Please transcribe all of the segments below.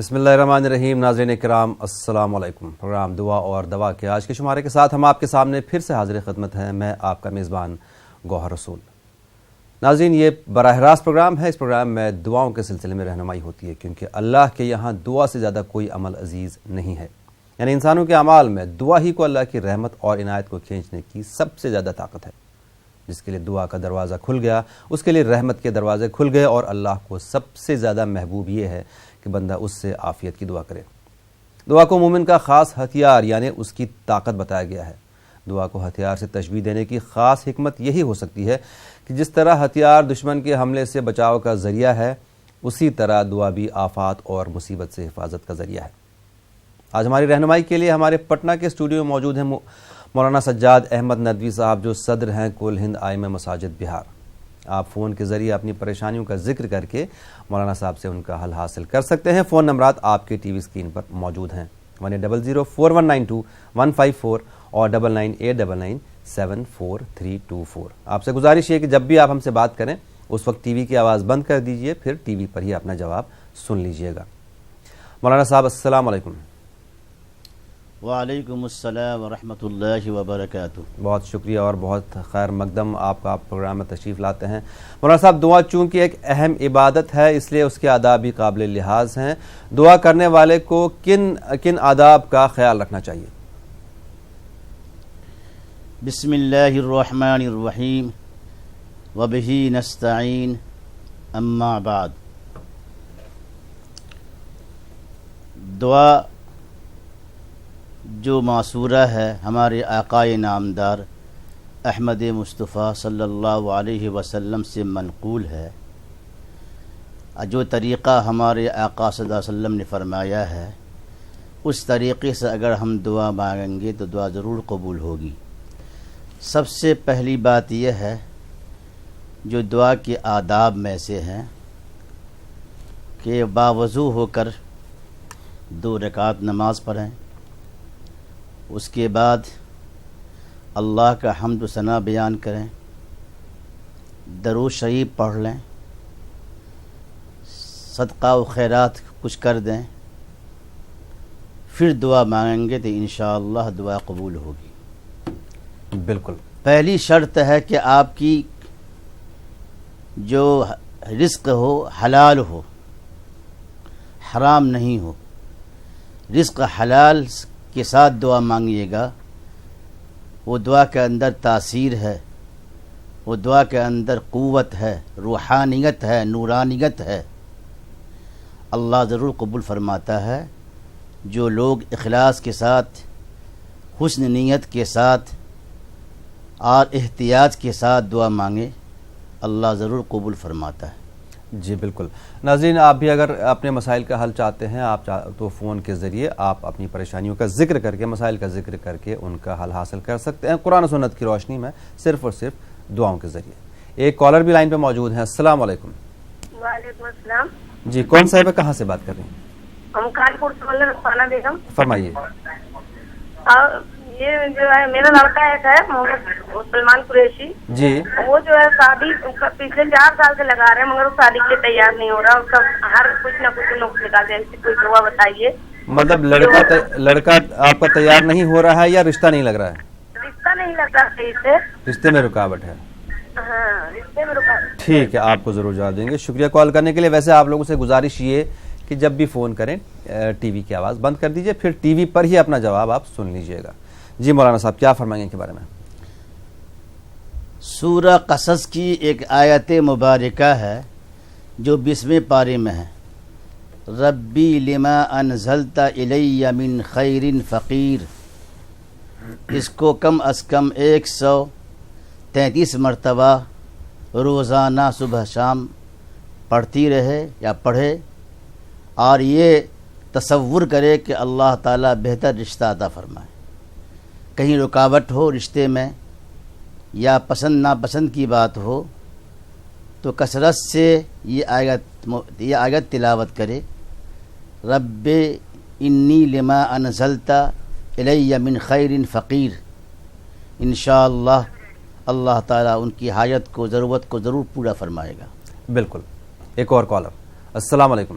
بسم اللہ الرحمن الرحیم. ناظرین کرام السلام علیکم. پروگرام دعا اور دوا کے آج کے شمارے کے ساتھ ہم آپ کے سامنے پھر سے حاضر خدمت ہیں. میں آپ کا میزبان گوہر رسول. ناظرین یہ براہ راست پروگرام ہے. اس پروگرام میں دعاؤں کے سلسلے میں رہنمائی ہوتی ہے کیونکہ اللہ کے یہاں دعا سے زیادہ کوئی عمل عزیز نہیں ہے. یعنی انسانوں کے اعمال میں دعا ہی کو اللہ کی رحمت اور عنایت کو کھینچنے کی سب سے زیادہ طاقت ہے. جس کے لیے دعا کا دروازہ کھل گیا اس کے لیے رحمت کے دروازے کھل گئے اور اللہ کو سب سے زیادہ محبوب یہ ہے کہ بندہ اس سے عافیت کی دعا کرے. دعا کو مومن کا خاص ہتھیار یعنی اس کی طاقت بتایا گیا ہے. دعا کو ہتھیار سے تشبیہ دینے کی خاص حکمت یہی ہو سکتی ہے کہ جس طرح ہتھیار دشمن کے حملے سے بچاؤ کا ذریعہ ہے اسی طرح دعا بھی آفات اور مصیبت سے حفاظت کا ذریعہ ہے. آج ہماری رہنمائی کے لیے ہمارے پٹنہ کے اسٹوڈیو میں موجود ہیں مولانا سجاد احمد ندوی صاحب جو صدر ہیں کل ہند ائمہ مساجد بہار. آپ فون کے ذریعے اپنی پریشانیوں کا ذکر کر کے مولانا صاحب سے ان کا حل حاصل کر سکتے ہیں. فون نمبرات آپ کے ٹی وی اسکرین پر موجود ہیں 180041921554 اور 9989974324. آپ سے گزارش یہ کہ جب بھی آپ ہم سے بات کریں اس وقت ٹی وی کی آواز بند کر دیجئے, پھر ٹی وی پر ہی اپنا جواب سن لیجئے گا. مولانا صاحب السلام علیکم. وعلیکم السلام ورحمۃ اللہ وبرکاتہ. بہت شکریہ اور بہت خیر مقدم آپ کا پروگرام میں تشریف لاتے ہیں. مولانا صاحب دعا چونکہ ایک اہم عبادت ہے اس لیے اس کے آداب بھی قابل لحاظ ہیں. دعا کرنے والے کو کن آداب کا خیال رکھنا چاہیے؟ بسم اللہ الرحمن الرحیم وبہ نستعین اما بعد. دعا جو معصورہ ہے ہمارے آقائے نامدار احمد مصطفیٰ صلی اللہ علیہ وسلم سے منقول ہے. جو طریقہ ہمارے آقا صلی اللہ علیہ وسلم نے فرمایا ہے اس طریقے سے اگر ہم دعا مانگیں گے تو دعا ضرور قبول ہوگی. سب سے پہلی بات یہ ہے جو دعا کے آداب میں سے ہیں کہ باوضو ہو کر 2 رکعت نماز پڑھیں. اس کے بعد اللہ کا حمد و ثنا بیان کریں, درود شریف پڑھ لیں, صدقہ و خیرات کچھ کر دیں, پھر دعا مانگیں گے تو انشاءاللہ دعا قبول ہوگی. بالکل. پہلی شرط ہے کہ آپ کی جو رزق ہو حلال ہو, حرام نہیں ہو. رزق حلال کے ساتھ دعا مانگیے گا, وہ دعا کے اندر تاثیر ہے, وہ دعا کے اندر قوت ہے, روحانیت ہے, نورانیت ہے. اللہ ضرور قبول فرماتا ہے. جو لوگ اخلاص کے ساتھ, حسن نیت کے ساتھ اور احتیاط کے ساتھ دعا مانگے اللہ ضرور قبول فرماتا ہے. جی بالکل. ناظرین آپ بھی اگر اپنے مسائل کا حل چاہتے ہیں تو فون کے ذریعے آپ اپنی پریشانیوں کا ذکر کر کے, مسائل کا ذکر کر کے ان کا حل حاصل کر سکتے ہیں قرآن و سنت کی روشنی میں, صرف اور صرف دعاؤں کے ذریعے. ایک کالر بھی لائن پہ موجود ہیں. السلام علیکم. وعلیکم السلام. جی کون صاحب ہے, کہاں سے بات کر رہی ہیں؟ ہم کانپور سے بول رہے ہیں, رخسانہ بیگم. فرمائیے. یہ جو ہے میرا لڑکا ایک ہے محمد سلمان قریشی. جی. وہ جو ہے شادی پچھلے 4 سال سے لگا رہے ہیں مگر وہ شادی کے لیے تیار نہیں ہو رہا. اس کا ہر کچھ نہ کچھ نقص نکالتے ہیں. کوئی دعا بتائیے. مطلب لڑکا آپ کا تیار نہیں ہو رہا ہے یا رشتہ نہیں لگ رہا ہے؟ رشتہ نہیں لگ رہا صحیح سے. رشتے میں رکاوٹ ہے. ہاں رشتے میں رکاوٹ. ٹھیک ہے, آپ کو ضرور جواب دیں گے. شکریہ کال کرنے کے لیے. ویسے آپ لوگوں سے گزارش یہ کہ جب بھی فون کریں ٹی وی کی آواز بند کر دیجئے, پھر ٹی وی پر ہی اپنا جواب آپ سن لیجئے گا. جی مولانا صاحب کیا فرمائیں گے ان کے بارے میں؟ سورہ قصص کی ایک آیت مبارکہ ہے جو 20ویں پارے میں ہے. ربی لما انزلت الی من خیر فقیر. اس کو کم از کم 133 مرتبہ روزانہ صبح شام پڑھتی رہے یا پڑھے, اور یہ تصور کرے کہ اللہ تعالیٰ بہتر رشتہ عطا فرمائے. کہیں رکاوٹ ہو رشتے میں یا پسند ناپسند کی بات ہو تو کثرت سے یہ آیت تلاوت کرے. رب انی لما انزلت الی من خیر فقیر. انشاءاللہ اللہ تعالیٰ ان کی حاجت کو, ضرورت کو ضرور پورا فرمائے گا. بالکل. ایک اور کالر. السلام علیکم.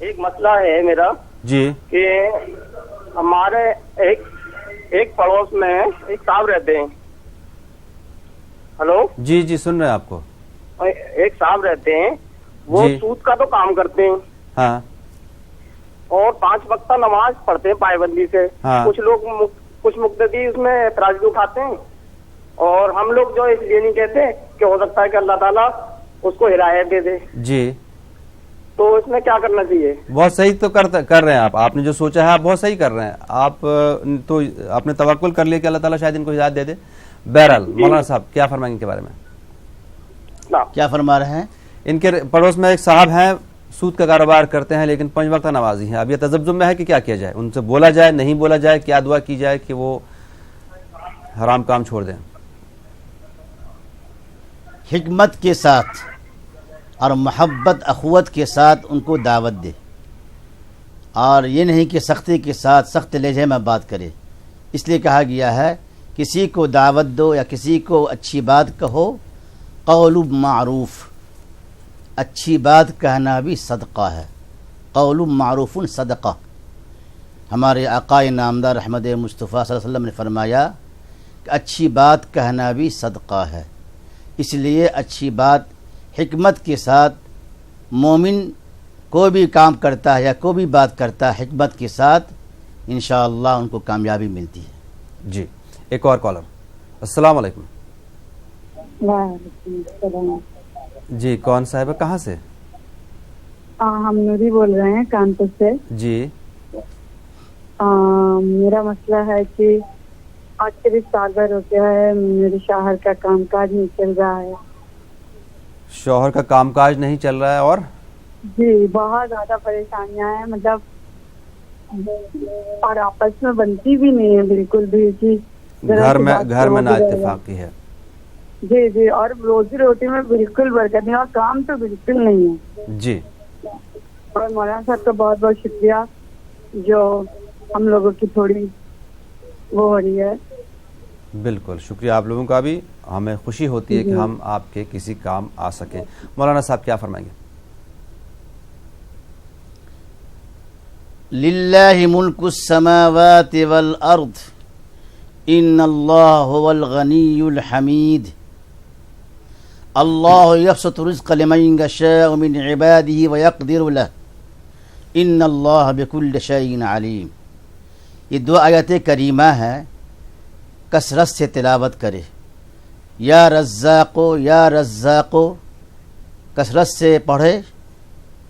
ایک مسئلہ ہے میرا جی کہ ہمارے ایک پڑوس میں ایک صاحب رہتے ہیں. ہلو جی جی سن رہے ہیں آپ کو. ایک صاحب رہتے ہیں, وہ جی. سود کا تو کام کرتے ہیں ہاں اور 5 وقت نماز پڑھتے ہیں پابندی سے. ہاں. کچھ مقتدی اس میں اعتراض بھی اٹھاتے ہیں, اور ہم لوگ جو اس لیے نہیں کہتے کہ ہو سکتا ہے کہ اللہ تعالیٰ اس کو ہدایت دے دے. جی تو اس میں کیا کرنا چاہیے؟ بہت صحیح تو کر رہے ہیں آپ نے جو سوچا ہے آپ بہت صحیح کر رہے ہیں. آپ تو آپ نے توکل کر لیا کہ اللہ تعالیٰ شاید ان کو ہدایت دے دے. بہرحال مولانا صاحب کیا فرمائیں گے ان کے بارے میں؟ کیا فرما رہے ہیں؟ ان کے پڑوس میں ایک صاحب ہیں, سود کا کاروبار کرتے ہیں لیکن 5 وقت نمازی ہیں. اب یہ تذبذب میں ہے کہ کیا کیا جائے, ان سے بولا جائے نہیں بولا جائے, کیا دعا کی جائے کہ وہ حرام کام چھوڑ دیں؟ حکمت کے ساتھ اور محبت اخوت کے ساتھ ان کو دعوت دے, اور یہ نہیں کہ سختی کے ساتھ سخت لہجے میں بات کرے. اس لیے کہا گیا ہے کسی کو دعوت دو یا کسی کو اچھی بات کہو, قول معروف, اچھی بات کہنا بھی صدقہ ہے. قول معروف صدقہ. ہمارے آقا نامدار احمد مصطفیٰ صلی اللہ علیہ وسلم نے فرمایا کہ اچھی بات کہنا بھی صدقہ ہے. اس لیے اچھی بات حکمت کے ساتھ, مومن کوئی بھی کام کرتا ہے یا کوئی بھی بات کرتا ہے حکمت کے ساتھ, انشاءاللہ ان کو کامیابی ملتی ہے. جی ایک اور کالر. السلام علیکم. وعلیکم السلام. جی کون صاحب ہے, کہاں سے؟ ہم نوری بول رہے ہیں کانپور سے. جی میرا مسئلہ ہے کہ آج قریب سال بھر ہو گیا ہے, میرے شوہر کا کام کاج نہیں چل رہا ہے. شوہر کا کام کاج نہیں چل رہا ہے, اور جی بہت زیادہ پریشانیاں ہیں, مطلب اور آپس میں بنتی بھی نہیں ہے بالکل بھی. جی گھر میں نا اتفاقی ہے. جی جی, اور روزی روٹی میں بالکل برکت نہیں, اور کام تو بالکل نہیں ہے. جی اور مولانا صاحب کا بہت بہت شکریہ جو ہم لوگوں کی تھوڑی وہ ہو رہی ہے. بالکل شکریہ آپ لوگوں کا بھی, ہمیں خوشی ہوتی ہے کہ ہم آپ کے کسی کام آ سکیں. مولانا صاحب کیا فرمائیں گے؟ للہ ملک السماوات والارض ان اللہ هو الغنی الحمید. اللہ یبسط الرزق لمن یشاء من عباده ویقدر له ان اللہ بكل شیء علیم. یہ 2 آیت کریمہ ہیں, کثرت سے تلاوت کرے. یا رزاقو یا رزاقو کثرت سے پڑھے,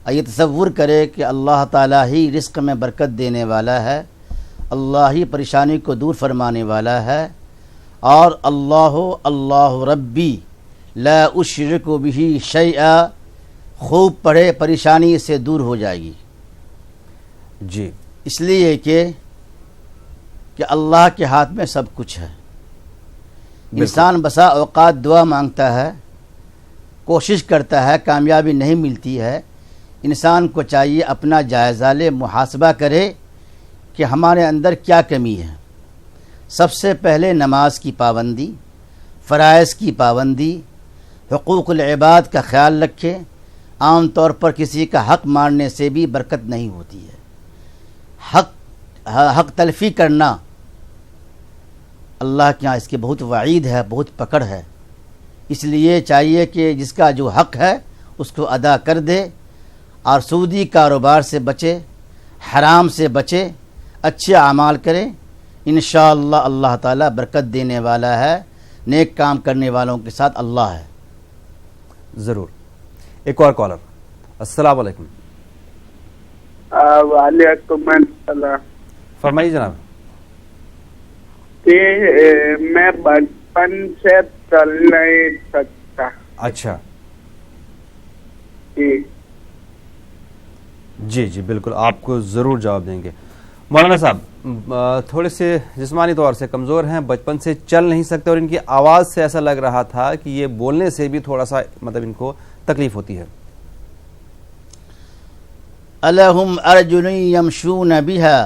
یہ تصور کرے کہ اللہ تعالیٰ ہی رزق میں برکت دینے والا ہے, اللہ ہی پریشانی کو دور فرمانے والا ہے, اور اللہ ربی لا اشرک بہ شیئا خوب پڑھے, پریشانی سے دور ہو جائے گی. جی اس لیے کہ اللہ کے ہاتھ میں سب کچھ ہے. انسان بسا اوقات دعا مانگتا ہے, کوشش کرتا ہے, کامیابی نہیں ملتی ہے. انسان کو چاہیے اپنا جائزہ لے, محاسبہ کرے کہ ہمارے اندر کیا کمی ہے. سب سے پہلے نماز کی پابندی, فرائض کی پابندی, حقوق العباد کا خیال رکھے. عام طور پر کسی کا حق مارنے سے بھی برکت نہیں ہوتی ہے. حق تلفی کرنا اللہ کے یہاں اس کی بہت وعید ہے, بہت پکڑ ہے. اس لیے چاہیے کہ جس کا جو حق ہے اس کو ادا کر دے, اور سودی کاروبار سے بچے, حرام سے بچے, اچھے اعمال کرے. انشاءاللہ اللہ تعالیٰ برکت دینے والا ہے, نیک کام کرنے والوں کے ساتھ اللہ ہے. ضرور. ایک اور کالر. السلام علیکم. وعلیکم السلام. فرمائیے جناب. کہ میں بچپن سے چل نہیں سکتا. اچھا جی جی جی بالکل آپ کو ضرور جواب دیں گے. مولانا صاحب تھوڑے سے جسمانی طور سے کمزور ہیں, بچپن سے چل نہیں سکتے, اور ان کی آواز سے ایسا لگ رہا تھا کہ یہ بولنے سے بھی تھوڑا سا مطلب ان کو تکلیف ہوتی ہے. الہم ارجل یمشون بها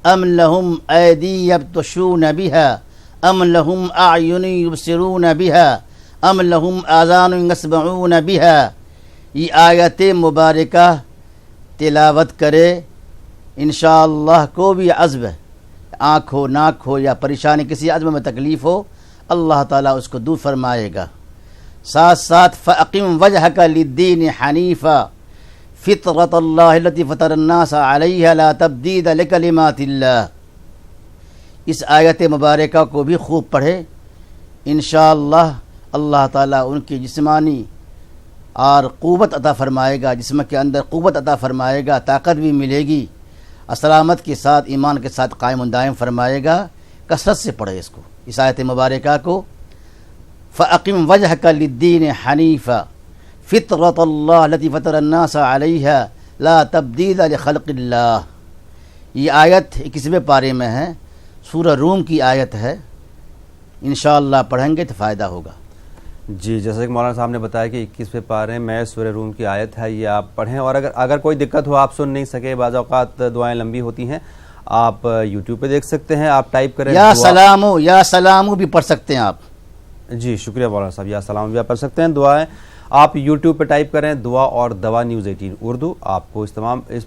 ام لهم ایدی یبطشون بها ام لهم اعین یبصرون بها ام لهم آذان یسمعون بها. یہ آیت مبارکہ تلاوت کرے، انشاءاللہ کو بھی عزم ہے، آنکھ ہو، ناک ہو یا پریشانی کسی عزم میں تکلیف ہو، اللہ تعالیٰ اس کو دور فرمائے گا۔ ساتھ ساتھ فَأَقِمْ وَجْهَكَ لِلدِّينِ حَنِيفًا فِطْرَةَ اللَّهِ الَّتِي فَطَرَ النَّاسَ عَلَيْهَا لَا تَبْدِيلَ لِكَلِمَاتِ اللَّهِ۔ اس آیت مبارکہ کو بھی خوب پڑھے، انشاءاللہ اللہ تعالیٰ ان کی جسمانی اور قوت عطا فرمائے گا، جسم کے اندر قوت عطا فرمائے گا، طاقت بھی ملے گی، سلامت کے ساتھ ایمان کے ساتھ قائم و دائم فرمائے گا۔ کثرت سے پڑھے اس کو، اس آیت مبارکہ کو۔ فَأَقِمْ وَجْهَكَ لِلدِّينِ حَنِيفًا فِطْرَةَ اللَّهِ الَّتِي فَطَرَ النَّاسَ عَلَيْهَا لَا تَبْدِيلَ لِخَلْقِ اللَّهِ۔ یہ آیت 21ویں پارے میں ہے، سورہ روم کی آیت ہے، انشاءاللہ پڑھیں گے تو فائدہ ہوگا۔ جی، جیسا کہ مولانا صاحب نے بتایا کہ 21ویں پارے میں سورہ روم کی آیت ہے، یہ آپ پڑھیں، اور اگر کوئی دقت ہو، آپ سن نہیں سکے، بعض اوقات دعائیں لمبی ہوتی ہیں، آپ یوٹیوب پہ دیکھ سکتے ہیں، آپ ٹائپ کریں یا سلامو، یا سلامو بھی پڑھ سکتے ہیں آپ۔ جی شکریہ مولانا صاحب، یا سلام بھی آپ پڑھ سکتے ہیں۔ دعائیں آپ یوٹیوب پہ ٹائپ کریں دعا اور دوا نیوز 18 اردو، آپ کو اس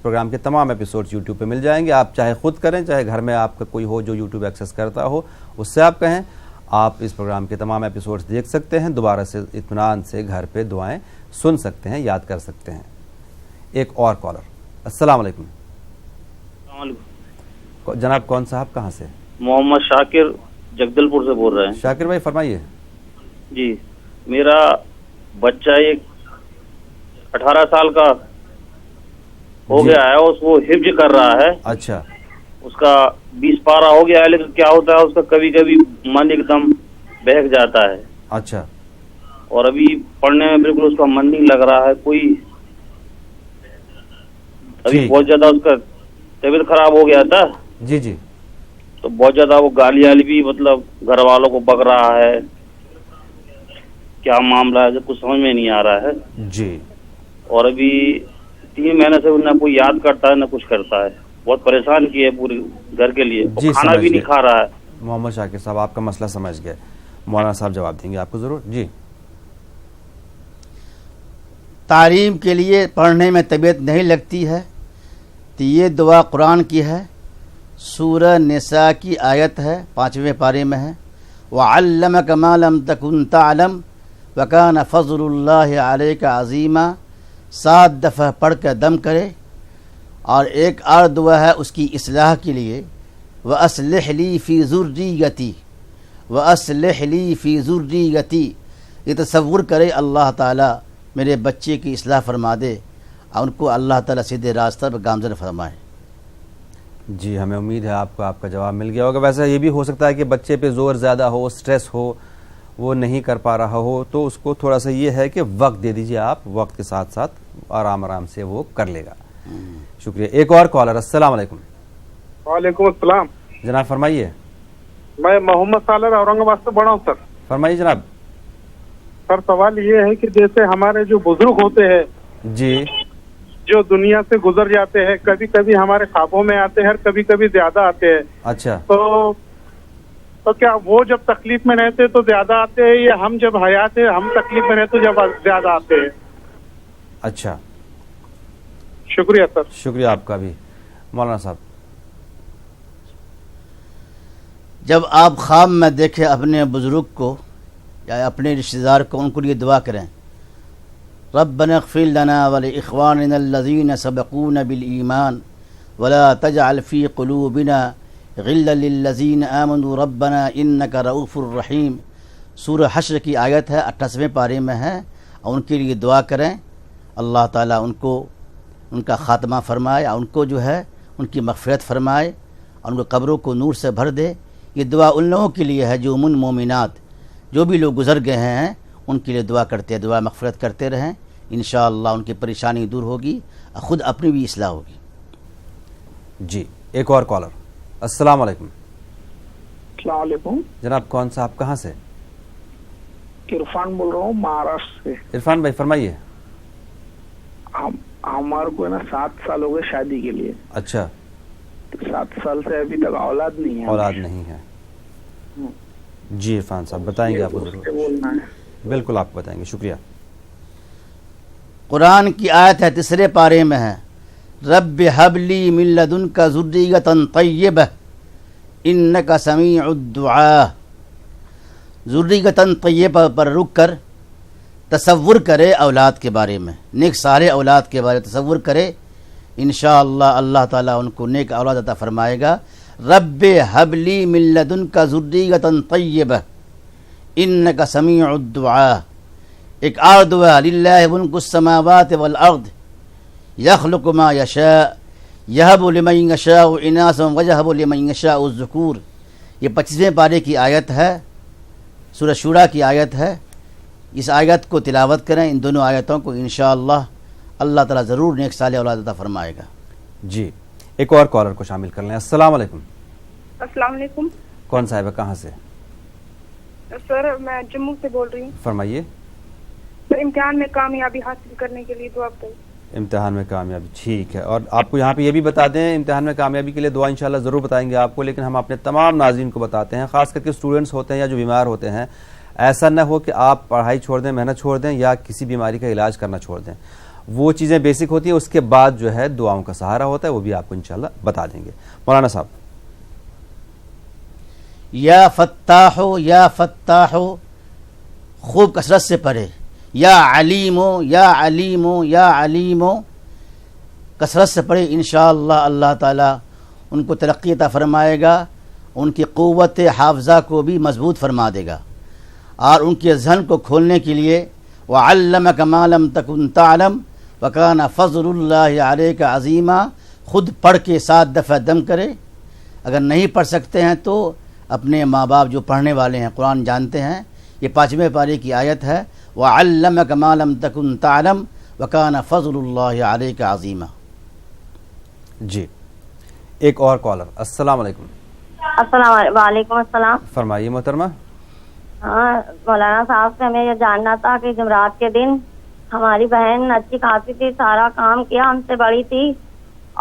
پروگرام کے تمام ایپیسوڈز یوٹیوب پہ مل جائیں گے۔ آپ چاہے خود کریں، چاہے گھر میں آپ کا کوئی ہو جو یوٹیوب ایکسیس کرتا ہو، اس سے آپ کہیں، آپ اس پروگرام کے تمام ایپیسوڈز دیکھ سکتے ہیں، دوبارہ سے اطمینان سے گھر پہ دعائیں سن سکتے ہیں، یاد کر سکتے ہیں۔ ایک اور کالر، السلام علیکم۔ السلام علیکم جناب کون صاحب، کہاں سے؟ محمد شاکر جگدل پور سے بول رہے ہیں۔ شاکر بھائی فرمائیے۔ جی، میرا بچہ ایک 18 سال کا ہو گیا ہے، اس کو حفظ کر رہا ہے۔ اچھا، اس کا 20 پارہ ہو گیا ہے، لیکن کیا ہوتا ہے اس کا کبھی کبھی من ایک دم بہک جاتا ہے۔ اچھا، اور ابھی پڑھنے میں بالکل اس کا من نہیں لگ رہا ہے، کوئی ابھی بہت زیادہ اس کا طبیعت خراب ہو گیا تھا۔ جی جی، تو بہت زیادہ وہ گالیاں بھی مطلب گھر والوں کو بک رہا ہے، کیا معاملہ ہے کچھ سمجھ میں نہیں آ رہا ہے۔ جی، اور ابھی 3 مہینے سے نہ کوئی یاد کرتا ہے نہ کچھ کرتا ہے، بہت پریشان کی ہے پورے گھر کے لیے، جی کھانا بھی نہیں کھا رہا ہے۔ محمد شاکر صاحب آپ کا مسئلہ سمجھ گئے، مولانا صاحب جواب دیں گے آپ کو ضرور۔ جی، تعلیم کے لیے پڑھنے میں طبیعت نہیں لگتی ہے تو یہ دعا قرآن کی ہے، سورہ نساء کی آیت ہے، 5ویں پارے میں ہے، وَعَلَّمَكَ مَا لَمْ تَكُنْ تَعْلَمْ وَكَانَ فَضْلُ اللَّهِ عَلَيْكَ عَظِيمًا۔ 7 دفعہ پڑھ کر دم کرے۔ اور ایک اور دعا ہے اس کی اصلاح کے لیے، وَأَصْلِحْ لِي فِي ذُرِّيَّتِي، وَأَصْلِحْ لِي فِي ذُرِّيَّتِي۔ یہ تصور کرے اللہ تعالیٰ میرے بچے کی اصلاح فرما دے اور ان کو اللہ تعالیٰ سیدھے راستہ پر گامزن فرمائے۔ جی، ہمیں امید ہے آپ کو آپ کا جواب مل گیا ہوگا۔ ویسے یہ بھی ہو سکتا ہے کہ بچے پہ زور زیادہ ہو، سٹریس ہو، وہ نہیں کر پا رہا ہو، تو اس کو تھوڑا سا یہ ہے کہ وقت دے دیجئے، آپ وقت کے ساتھ ساتھ آرام آرام سے وہ کر لے گا۔ شکریہ۔ ایک اور کالر، السلام علیکم۔ وعلیکم السلام، جناب فرمائیے۔ میں محمد سالر اورنگ آباد سے بڑا ہوں سر۔ فرمائیے جناب۔ سر سوال یہ ہے کہ جیسے ہمارے جو بزرگ ہوتے ہیں جی، جو دنیا سے گزر جاتے ہیں، کبھی کبھی ہمارے خوابوں میں آتے ہیں اور کبھی کبھی زیادہ آتے ہیں، اچھا، تو کیا وہ جب تکلیف میں رہتے تو زیادہ آتے ہیں، یا ہم جب حیات ہیں ہم تکلیف میں رہتے جب زیادہ آتے ہیں؟ اچھا، شکریہ سر۔ شکریہ آپ کا بھی۔ مولانا صاحب۔ جب آپ خواب میں دیکھیں اپنے بزرگ کو یا اپنے رشتہ دار کو، ان کو لیے دعا کریں، ربنا اغفر لنا ولاخواننا الذین سبقونا بالایمان ولا تجعل فی قلوبنا غلا للذین آمنوا ربنا انک رؤوف الرحیم۔ سورہ حشر کی آیت ہے، 28ویں پارے میں ہے، اور ان کے لیے دعا کریں، اللہ تعالیٰ ان کو ان کا خاتمہ فرمائے، اور ان کو جو ہے ان کی مغفرت فرمائے، اور ان کو قبروں کو نور سے بھر دے۔ یہ دعا ان لوگوں کے لیے ہے جو مومنات، جو بھی لوگ گزر گئے ہیں ان کے لیے دعا کرتے ہیں، دعا مغفرت کرتے رہیں، انشاءاللہ ان کی پریشانی دور ہوگی، خود اپنی بھی اصلاح ہوگی۔ جی، ایک اور کالر، السلام علیکم۔ السلام علیکم جناب کون صاحب، کہاں سے؟ عرفان بول رہا ہوں مہاراشٹر سے۔ عرفان بھائی فرمائیے۔ ہمارے کو ہے نا 7 سال ہو گئے شادی کے لیے۔ اچھا، 7 سال سے ابھی تک اولاد نہیں ہے۔ اولاد نہیں ہے۔ جی عرفان صاحب بتائیں گے آپ کو ضرور، بولنا ہے۔ بالکل آپ کو بتائیں گے، شکریہ۔ قرآن کی آیت ہے، 3 پارے میں ہے، رب هب لي من لدنك ذرية طيبة إنك سميع الدعاء. ذرية طیبہ پر رک کر تصور کرے اولاد کے بارے میں، نیک صالح اولاد کے بارے میں تصور کرے، انشاءاللہ اللہ تعالیٰ ان کو نیک اولاد عطا فرمائے گا. رب هب لي من لدنك ذرية طیبہ انک سمیع الدعاء. ایک اور دعا، للہ ملک السماوات والارض یخلق ما یشاء یہب لمن یشاء اناثا ویہب لمن یشاء الذکور. یہ 25ویں پارے کی آیت ہے، سورہ شورى کی آیت ہے. اس آیت کو تلاوت کریں، ان دونوں آیتوں کو انشاءاللہ اللہ تعالیٰ ضرور نیک صالح اولاد عطا فرمائے گا. جی ایک اور کالر کو شامل کر لیں. السلام علیکم. السلام علیکم. کون صاحب ہے، کہاں سے؟ سر میں جموں سے بول رہی ہوں. فرمائیے. امتحان میں کامیابی حاصل کرنے کے لیے دعا کریں. امتحان میں کامیابی، ٹھیک ہے. اور آپ کو یہاں پہ یہ بھی بتا دیں، امتحان میں کامیابی کے لیے دعا انشاءاللہ ضرور بتائیں گے آپ کو، لیکن ہم اپنے تمام ناظرین کو بتاتے ہیں، خاص کر کے اسٹوڈنٹس ہوتے ہیں یا جو بیمار ہوتے ہیں، ایسا نہ ہو کہ آپ پڑھائی چھوڑ دیں، محنت چھوڑ دیں یا کسی بیماری کا علاج کرنا چھوڑ دیں. وہ چیزیں بیسک ہوتی ہیں، اس کے بعد جو ہے دعاؤں کا سہارا ہوتا ہے، وہ بھی آپ کو انشاءاللہ بتا دیں گے. مولانا صاحب. یا فتاح خوب کثرت سے پڑھے. یا علیم کثرت سے پڑھے، انشاءاللہ اللہ تعالیٰ ان کو ترقی عطا فرمائے گا، ان کی قوت حافظہ کو بھی مضبوط فرما دے گا، اور ان کے ذہن کو کھولنے کے لیے وَعَلَّمَكَ مَا لَمْ تَكُنْ تَعْلَمْ وَكَانَ فَضْلُ اللَّهِ عَلَيْكَ عَظِيمًا. خود پڑھ کے 7 دفعہ دم کرے. اگر نہیں پڑھ سکتے ہیں تو اپنے ماں باپ جو پڑھنے والے ہیں، قرآن جانتے ہیں، یہ 5ویں پارے کی آیت ہے، وَعَلَّمَكَ مَا لَمْ تَكُنْ تَعْلَمْ وَكَانَ فَضْلُ اللَّهِ عَلَيْكَ عَظِيمًا. جی ایک اور کالر. السلام علیکم. السلام علیکم. وعلیکم السلام. فرمائیے محترمہ. ہاں مولانا صاحب سے ہمیں یہ جاننا تھا کہ جمعرات کے دن ہماری بہن اچھی خاصی تھی، سارا کام کیا، ہم سے بڑی تھی،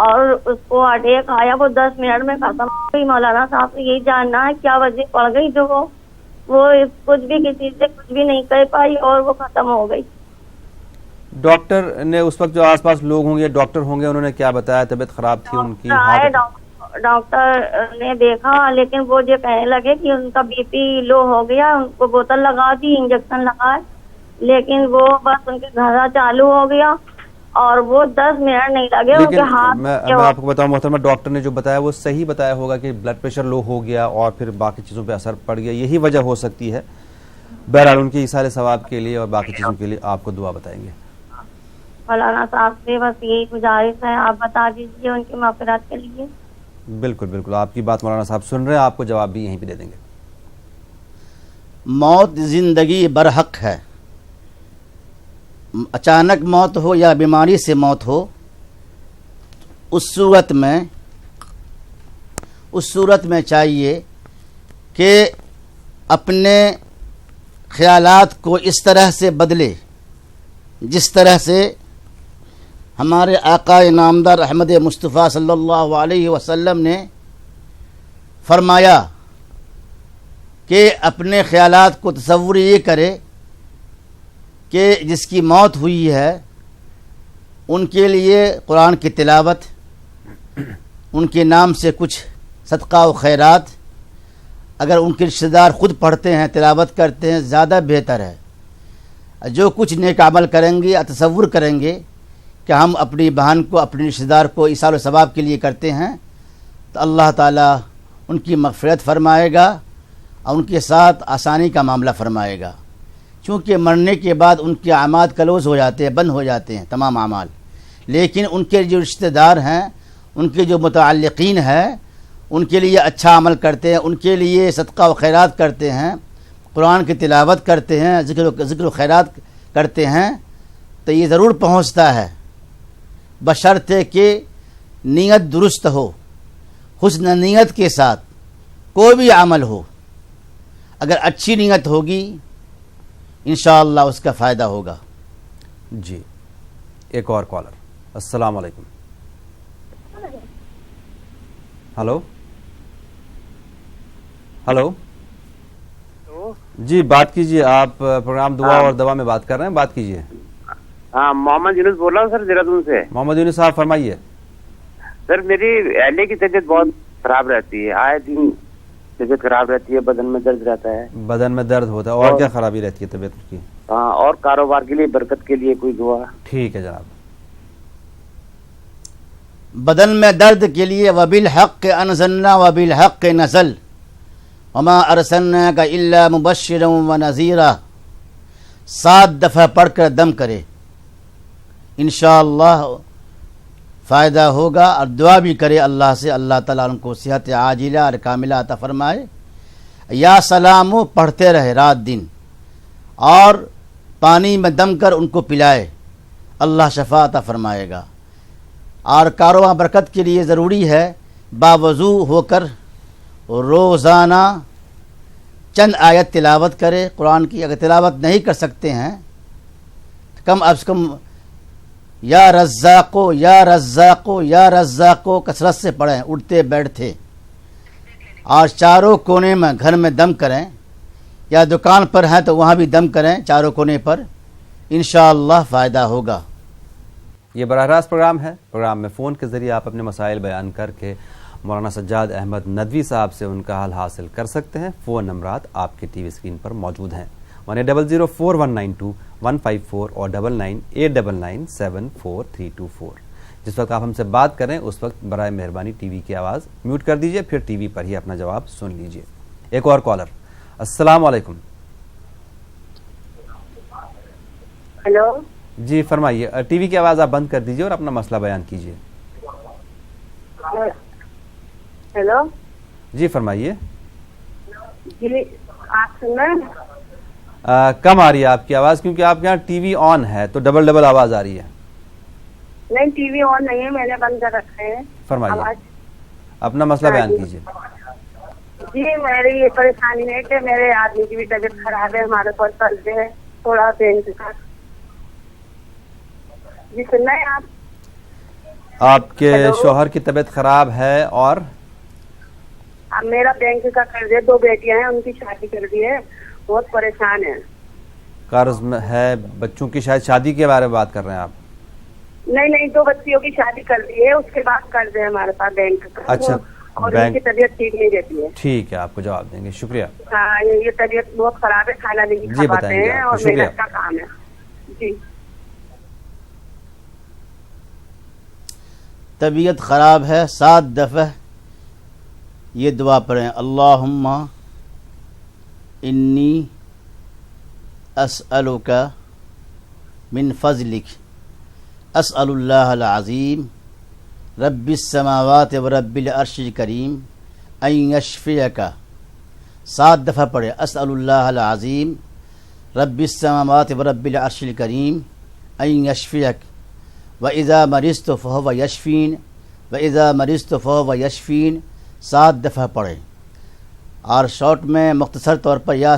اور اس کو اٹیک آیا، وہ 10 منٹ میں ختم ہو گئی. مولانا صاحب سے یہی جاننا ہے کیا وجہ پڑ گئی جو وہ کچھ بھی کسی سے کچھ بھی نہیں کہہ پائی اور وہ ختم ہو گئی. ڈاکٹر نے اس وقت جو آس پاس لوگ ہوں گے، ڈاکٹر ہوں گے، انہوں نے کیا بتایا؟ طبیعت خراب تھی ان کی؟ ڈاکٹر نے دیکھا، لیکن وہ یہ کہنے لگے کہ ان کا بی پی لو ہو گیا، ان کو بوتل لگا دی، انجیکشن لگائے، لیکن وہ بس ان کے گھر چالو ہو گیا اور وہ 10 منٹ نہیں لگے ان کے ہاتھ. میں آپ کو بتاؤں محترمہ، ڈاکٹر نے جو بتایا وہ صحیح بتایا ہوگا کہ بلڈ پریشر لو ہو گیا اور پھر باقی چیزوں پہ اثر پڑ گیا، یہی وجہ ہو سکتی ہے. بہرحال ان کی ایصال ثواب کے لیے اور باقی چیزوں کے لیے آپ کو دعا بتائیں گے. مولانا صاحب سے بس یہی گزارش ہے، آپ بتا دیجیے ان کی مغفرت کے لیے. بالکل بالکل، آپ کی بات مولانا صاحب سن رہے ہیں، آپ کو جواب بھی یہیں پہ دے دیں گے. موت زندگی برحق ہے. اچانک موت ہو یا بیماری سے موت ہو، اس صورت میں چاہیے کہ اپنے خیالات کو اس طرح سے بدلے جس طرح سے ہمارے آقا نامدار احمد مصطفیٰ صلی اللہ علیہ وسلم نے فرمایا کہ اپنے خیالات کو تصور یہ کرے کہ جس کی موت ہوئی ہے ان کے لیے قرآن کی تلاوت، ان کے نام سے کچھ صدقہ و خیرات، اگر ان کے رشتہ دار خود پڑھتے ہیں، تلاوت کرتے ہیں، زیادہ بہتر ہے. جو کچھ نیک عمل کریں گے یا تصور کریں گے کہ ہم اپنی بہن کو، اپنے رشتہ دار کو ایصال و ثواب کے لیے کرتے ہیں، تو اللہ تعالیٰ ان کی مغفرت فرمائے گا اور ان کے ساتھ آسانی کا معاملہ فرمائے گا. چونکہ مرنے کے بعد ان کے اعمال کلوز ہو جاتے ہیں، بند ہو جاتے ہیں تمام اعمال، لیکن ان کے جو رشتہ دار ہیں، ان کے جو متعلقین ہیں، ان کے لیے اچھا عمل کرتے ہیں، ان کے لیے صدقہ و خیرات کرتے ہیں، قرآن کی تلاوت کرتے ہیں، ذکر و خیرات کرتے ہیں، تو یہ ضرور پہنچتا ہے، بشرطے کہ نیت درست ہو، حسن نیت کے ساتھ کوئی بھی عمل ہو. اگر اچھی نیت ہوگی انشاءاللہ اس کا فائدہ ہوگا. جی ایک اور کالر. السلام علیکم. ہلو جی بات کیجیے، آپ پروگرام دعا اور دوا میں بات کر رہے ہیں، بات کیجیے. ہاں محمد یونس بول رہا ہوں سر، دہرادون سے. محمد یونس صاحب فرمائیے. سر میری اہلیہ کی طبیعت بہت خراب رہتی ہے، آئے دن طبیعت خراب رہتی ہے، بدن میں درد رہتا ہے. بدن میں درد ہوتا ہے، اور کیا خرابی رہتی ہے طبیعت کی؟ ہاں، اور کاروبار کے لیے برکت کے لیے کوئی دعا. ٹھیک ہے جناب. بدن میں درد کے لیے وبالحق انزلنا وبالحق نزل وما ارسلناک الا مبشرا ونذیرا 7 دفعہ پڑھ کر دم کرے، انشاءاللہ فائدہ ہوگا. اور دعا بھی کرے اللہ سے، اللہ تعالیٰ ان کو صحت عاجلہ اور کاملہ عطا فرمائے. یا سلامو پڑھتے رہے رات دن، اور پانی میں دم کر ان کو پلائے، اللہ شفا عطا فرمائے گا. اور کاروبار برکت کے لیے ضروری ہے باوضو ہو کر روزانہ چند آیت تلاوت کرے قرآن کی. اگر تلاوت نہیں کر سکتے ہیں کم از کم یا رزاقو یا رزاقو یا رزاقو کثرت سے پڑھیں اٹھتے بیٹھتے. اور چاروں کونے میں گھر میں دم کریں، یا دکان پر ہیں تو وہاں بھی دم کریں چاروں کونے پر، انشاءاللہ فائدہ ہوگا. یہ براہ راست پروگرام ہے. پروگرام میں فون کے ذریعے آپ اپنے مسائل بیان کر کے مولانا سجاد احمد ندوی صاحب سے ان کا حل حاصل کر سکتے ہیں. فون نمبرات آپ کی ٹی وی اسکرین پر موجود ہیں، 18004192 اور 9989974324. جس وقت آپ ہم سے بات کریں اس وقت برائے مہربانی ٹی وی کی آواز میوٹ کر دیجئے، پھر ٹی وی پر ہی اپنا جواب سن لیجئے. ایک اور کالر. السلام علیکم. ہیلو جی فرمائیے. ٹی وی کی آواز آپ بند کر دیجئے اور اپنا مسئلہ بیان کیجئے. ہیلو جی فرمائیے. جی آپ سن رہے ہیں؟ کم آ رہی ہے آپ کی آواز، کیونکہ آپ کے یہاں ٹی وی آن ہے تو ڈبل آواز آ رہی ہے. نہیں ٹی وی آن نہیں ہے، میں نے بند کر رکھا ہے. فرمائیے، اپنا مسئلہ بیان کیجیے. جی میری یہ پریشانی ہے کہ میرے آدمی کی بھی طبیعت خراب ہے، ہمارے پاس چلتے ہیں تھوڑا بینک کا. جی سن رہے ہیں آپ کے شوہر کی طبیعت خراب ہے، اور اب میرا بینک کا قرض ہے، 2 بیٹیاں ہیں، ان کی شادی کر دی ہے، بہت پریشان ہے. قرض میں ہے، بچوں کی شاید شادی کے بارے میں بات کر رہے ہیں آپ؟ نہیں 2 بچیوں کی شادی کر دی ہے، اس کے بعد قرض ہے ہمارے پاس بینک کا. اچھا، اور ان کی طبیعت ٹھیک نہیں رہتی ہے. ٹھیک ہے، آپ کو جواب دیں گے. شکریہ. ہاں یہ طبیعت بہت خراب ہے، کھانا نہیں کھا پاتے ہیں اور محنت کا کام ہے. جی طبیعت خراب ہے، 7 دفعہ یہ دعا پڑھیں. اللہم انی اسألک من فضلک اسأل اللہ العظیم رب السماوات و رب العرش الکریم ان یشفیک. 7 دفعہ پڑھیں. اسأل اللہ العظیم رب السماوات و رب العرش الکریم ان یشفیک وَإِذَا مَرِضْتُ فَهُوَ يَشْفِينِ وَإِذَا مَرِضْتُ فَهُوَ يَشْفِينِ 7 دفعہ پڑھیں. اور شارٹ میں مختصر طور پر یا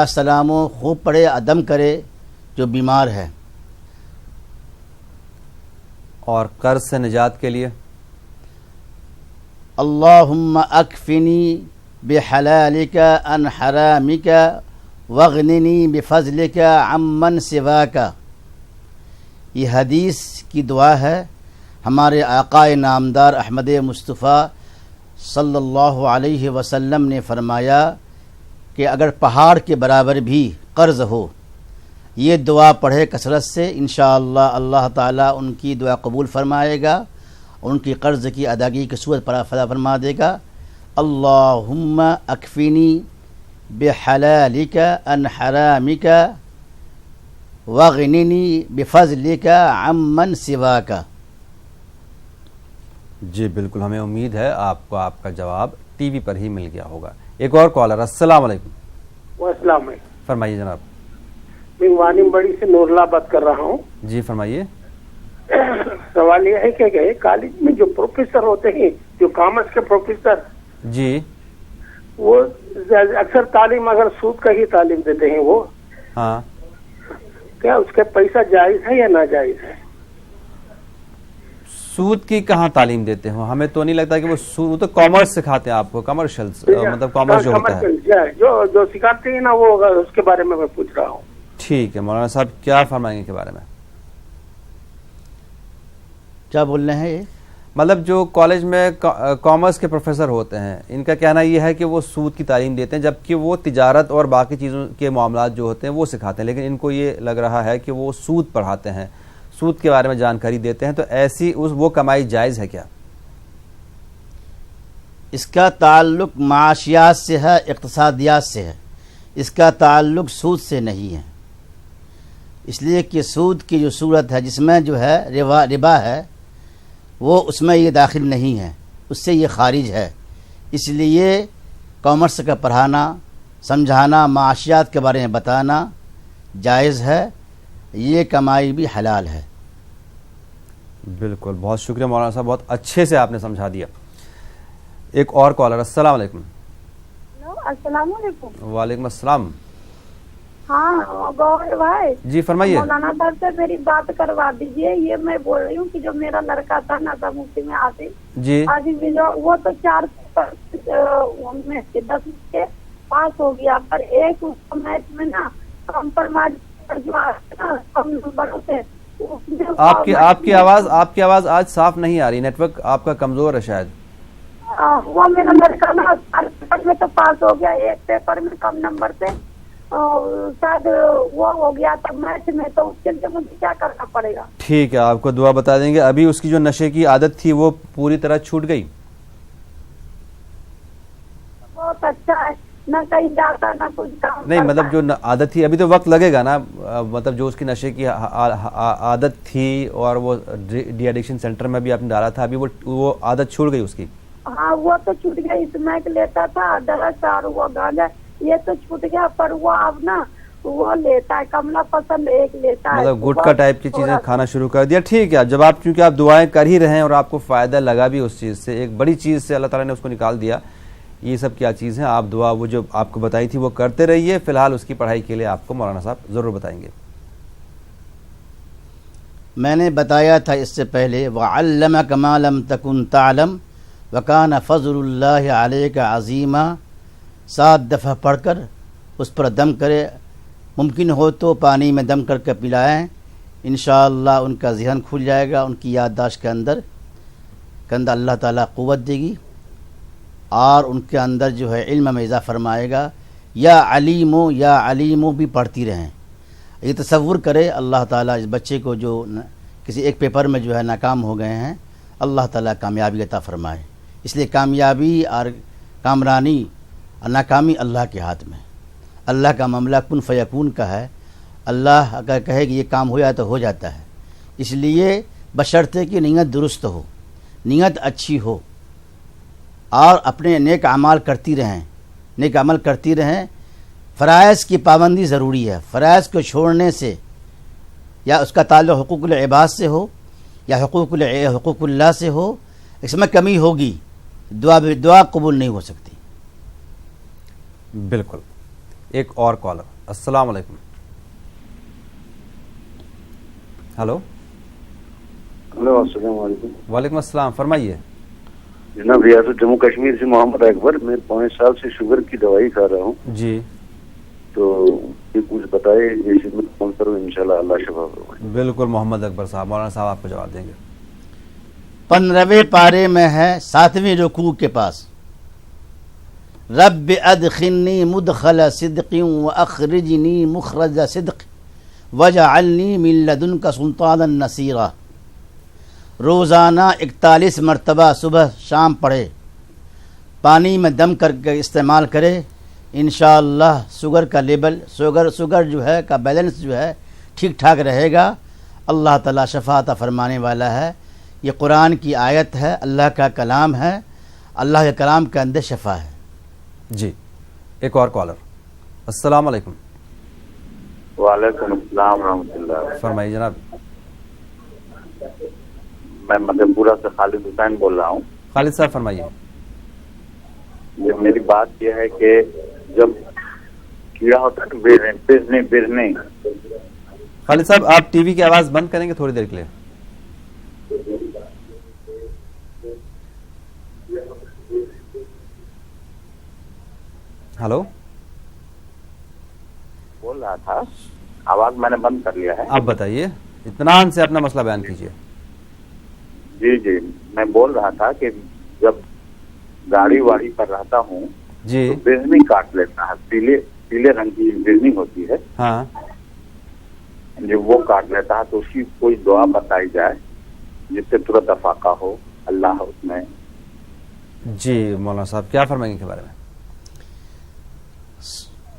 سلامو خوب پڑھے، ادم کرے جو بیمار ہے. اور قرض سے نجات کے لیے اللہم اکفنی بحلالک عن حرامک واغننی بفضلک عمن سواک. یہ حدیث کی دعا ہے. ہمارے آقا نامدار احمد مصطفیٰ صلی اللہ علیہ وسلم نے فرمایا کہ اگر پہاڑ کے برابر بھی قرض ہو، یہ دعا پڑھے کثرت سے، انشاءاللہ اللہ تعالیٰ ان کی دعا قبول فرمائے گا، ان کی قرض کی ادائیگی کی صورت پر فدا فرما دے گا. اللہم اکفنی بحلالک عن حرامک وَغْنِنِي بِفَضْلِكَ عَمَّنْ سِوَاكَ. جی بالکل، ہمیں امید ہے آپ کو آپ کا جواب ٹی وی پر ہی مل گیا ہوگا. ایک اور کالر. السلام علیکم. السلام علیکم. فرمائیے جناب. میں وانی بڑی سے نورلا بات کر رہا ہوں. جی فرمائیے. سوال یہ ہے کہ کالج میں جو پروفیسر ہوتے ہیں، جو کامرس کے پروفیسر، جی وہ اکثر تعلیم اگر سود کا ہی تعلیم دیتے ہیں، وہ ہاں کیا اس کا پیسہ جائز ہے یا ناجائز ہے؟ سود کی کہاں تعلیم دیتے ہوں؟ ہمیں تو نہیں لگتا کہ وہ سود، وہ تو کامرس سکھاتے ہیں آپ کو، کمرشل مطلب کامرس جو ہوتا ہے جو سکھاتے ہیں نا، وہ اس کے بارے میں پوچھ رہا ہوں. ٹھیک ہے مولانا صاحب، کیا فرمائیں گے کے بارے میں؟ کیا بول رہے ہیں؟ مطلب جو کالج میں کامرس کے پروفیسر ہوتے ہیں ان کا کہنا یہ ہے کہ وہ سود کی تعلیم دیتے ہیں، جبکہ وہ تجارت اور باقی چیزوں کے معاملات جو ہوتے ہیں وہ سکھاتے ہیں، لیکن ان کو یہ لگ رہا ہے کہ وہ سود پڑھاتے ہیں، سود کے بارے میں جانکاری دیتے ہیں. تو ایسی وہ کمائی جائز ہے کیا؟ اس کا تعلق معاشیات سے ہے، اقتصادیات سے ہے، اس کا تعلق سود سے نہیں ہے. اس لیے کہ سود کی جو صورت ہے جس میں جو ہے ربا ہے وہ اس میں یہ داخل نہیں ہے، اس سے یہ خارج ہے. اس لیے کامرس کا پڑھانا، سمجھانا، معاشیات کے بارے میں بتانا جائز ہے، یہ کمائی بھی حلال ہے. بالکل، بہت شکریہ مولانا صاحب، بہت اچھے سے آپ نے سمجھا دیا. ایک اور کالر. السلام علیکم. السلام علیکم. وعلیکم السلام. ہاں گوہر بھائی. جی فرمائیے. مولانا صاحب سے میری بات کروا دیجیے. یہ میں بول رہی ہوں کہ جو میرا لڑکا تھا نظر مفتی میں جی وہ تو 4 میں سے 10 کے پاس ہو گیا، پر ایک میچ میں نا کمپرومائز کم نمبر ہوتے. آپ کی آواز آج صاف نہیں آ رہی، نیٹ ورک آپ کا کمزور ہے شاید. وہ میرا لڑکا نا پیپر میں تو پاس ہو گیا، ایک پیپر میں کم نمبر سے شاید وہ ہو گیا تھا میچ میں، تو اس کے لیے مجھے کیا کرنا پڑے گا؟ ٹھیک ہے، آپ کو دعا بتا دیں گے. ابھی اس کی جو نشے کی عادت تھی وہ پوری طرح چھوٹ گئی؟ بہت اچھا ہے، نہ کہیں جاتا نہ کچھ کام نہیں، مطلب جو عادت تھی ابھی تو وقت لگے گا نا، مطلب جو اس کی نشے کی عادت تھی اور وہ ڈی ایڈکشن سینٹر میں بھی آپ نے ڈالا تھا، ابھی وہ عادت چھوٹ گئی اس کی؟ ہاں وہ تو چھوٹ گیا. اسمیک لیتا تھا، ڈرگس اور وہ گانجا یہ تو چھوٹ گیا، پر وہ اب نا وہ لیتا ہے کملا پسند ایک لیتا ہے، مطلب گٹکا ٹائپ کی چیزیں کھانا شروع کر دیا. ٹھیک ہے، جب آپ چونکہ آپ دعائیں کر ہی رہے ہیں اور آپ کو فائدہ لگا بھی اس چیز سے، ایک بڑی چیز سے اللہ تعالیٰ نے اس کو نکال دیا. یہ سب کیا چیز ہیں؟ آپ دعا وہ جو آپ کو بتائی تھی وہ کرتے رہیے. فی الحال اس کی پڑھائی کے لیے آپ کو مولانا صاحب ضرور بتائیں گے. میں نے بتایا تھا اس سے پہلے وَعَلَّمَكَ مَا لَمْ تَكُنْ تَعْلَمْ وَكَانَ فَضْلُ اللَّهِ عَلَيْكَ عَظِيمًا. 7 دفعہ پڑھ کر اس پر دم کرے، ممکن ہو تو پانی میں دم کر کے پلائیں، انشاءاللہ ان کا ذہن کھل جائے گا، ان کی یادداشت کے اندر اللہ تعالیٰ قوت دے گی اور ان کے اندر جو ہے علم میں اضافہ فرمائے گا. یا علیمو بھی پڑھتی رہیں. یہ تصور کرے اللہ تعالیٰ اس بچے کو جو کسی ایک پیپر میں جو ہے ناکام ہو گئے ہیں، اللہ تعالیٰ کامیابی عطا فرمائے. اس لیے کامیابی اور کامرانی اور ناکامی اللہ کے ہاتھ میں. اللہ کا معاملہ کن فیکون کا ہے. اللہ اگر کہے کہ یہ کام ہو جائے تو ہو جاتا ہے. اس لیے بشرطے کی نیت درست ہو، نیت اچھی ہو اور اپنے نیک اعمال کرتی رہیں. فرائض کی پابندی ضروری ہے. فرائض کو چھوڑنے سے یا اس کا تعلق حقوق العباد سے ہو یا حقوق اللہ سے ہو، اس میں کمی ہوگی، دعا قبول نہیں ہو سکتی. بالکل. ایک اور کالر. السلام علیکم. ہلو. ہلو السلام علیکم. وعلیکم السلام، فرمائیے. جناب ریاست جموں کشمیر سے محمد اکبر. میں 5 سال سے شوگر کی دوائی کھا رہا ہوں. جی. تو یہ کچھ بتائے جیسے میں فون کروں، انشاءاللہ اللہ شفا فرمائے. بالکل محمد اکبر صاحب، مولانا صاحب آپ کو جواب دیں گے. 15ویں پارے میں ہے 7ویں رکوع کے پاس، رب ادخلنی مدخل صدق واخرجنی مخرج صدق وجعلنی من لدنک سلطانا نصیرا. روزانہ 41 مرتبہ صبح شام پڑھے، پانی میں دم کر کے استعمال کرے، انشاءاللہ شوگر کا لیبل شوگر جو ہے کا بیلنس جو ہے ٹھیک ٹھاک رہے گا. اللہ تعالیٰ شفا عطا فرمانے والا ہے. یہ قرآن کی آیت ہے، اللہ کا کلام ہے، اللہ کے کلام کے اندر شفا ہے. جی. ایک اور کالر. السلام علیکم. وعلیکم السلام ورحمۃ اللہ. فرمائیے جناب. میں مدھے پورہ سے خالد حسین بول رہا ہوں. خالد صاحب فرمائیے. میری بات یہ ہے کہ جب کیڑا ہوتا ہے برنے. خالد صاحب آپ ٹی وی کی آواز بند کریں گے تھوڑی دیر کے لیے؟ ہلو. بول رہا تھا، آواز میں نے بند کر لیا ہے. آپ بتائیے، اطمینان سے اپنا مسئلہ بیان کیجیے. جی جی، میں بول رہا تھا کہ جب گاڑی واڑی پر رہتا ہوں جی تو بزنی کاٹ لیتا ہے, پیلے رنگ کی بزنی ہوتی ہے, ہاں جو وہ کاٹ لیتا ہے, تو اس کی کوئی دعا بتائی جائے جس سے ترنت افاقہ ہو, اللہ اس میں. جی مولانا صاحب کیا فرمائیں گے کے بارے میں؟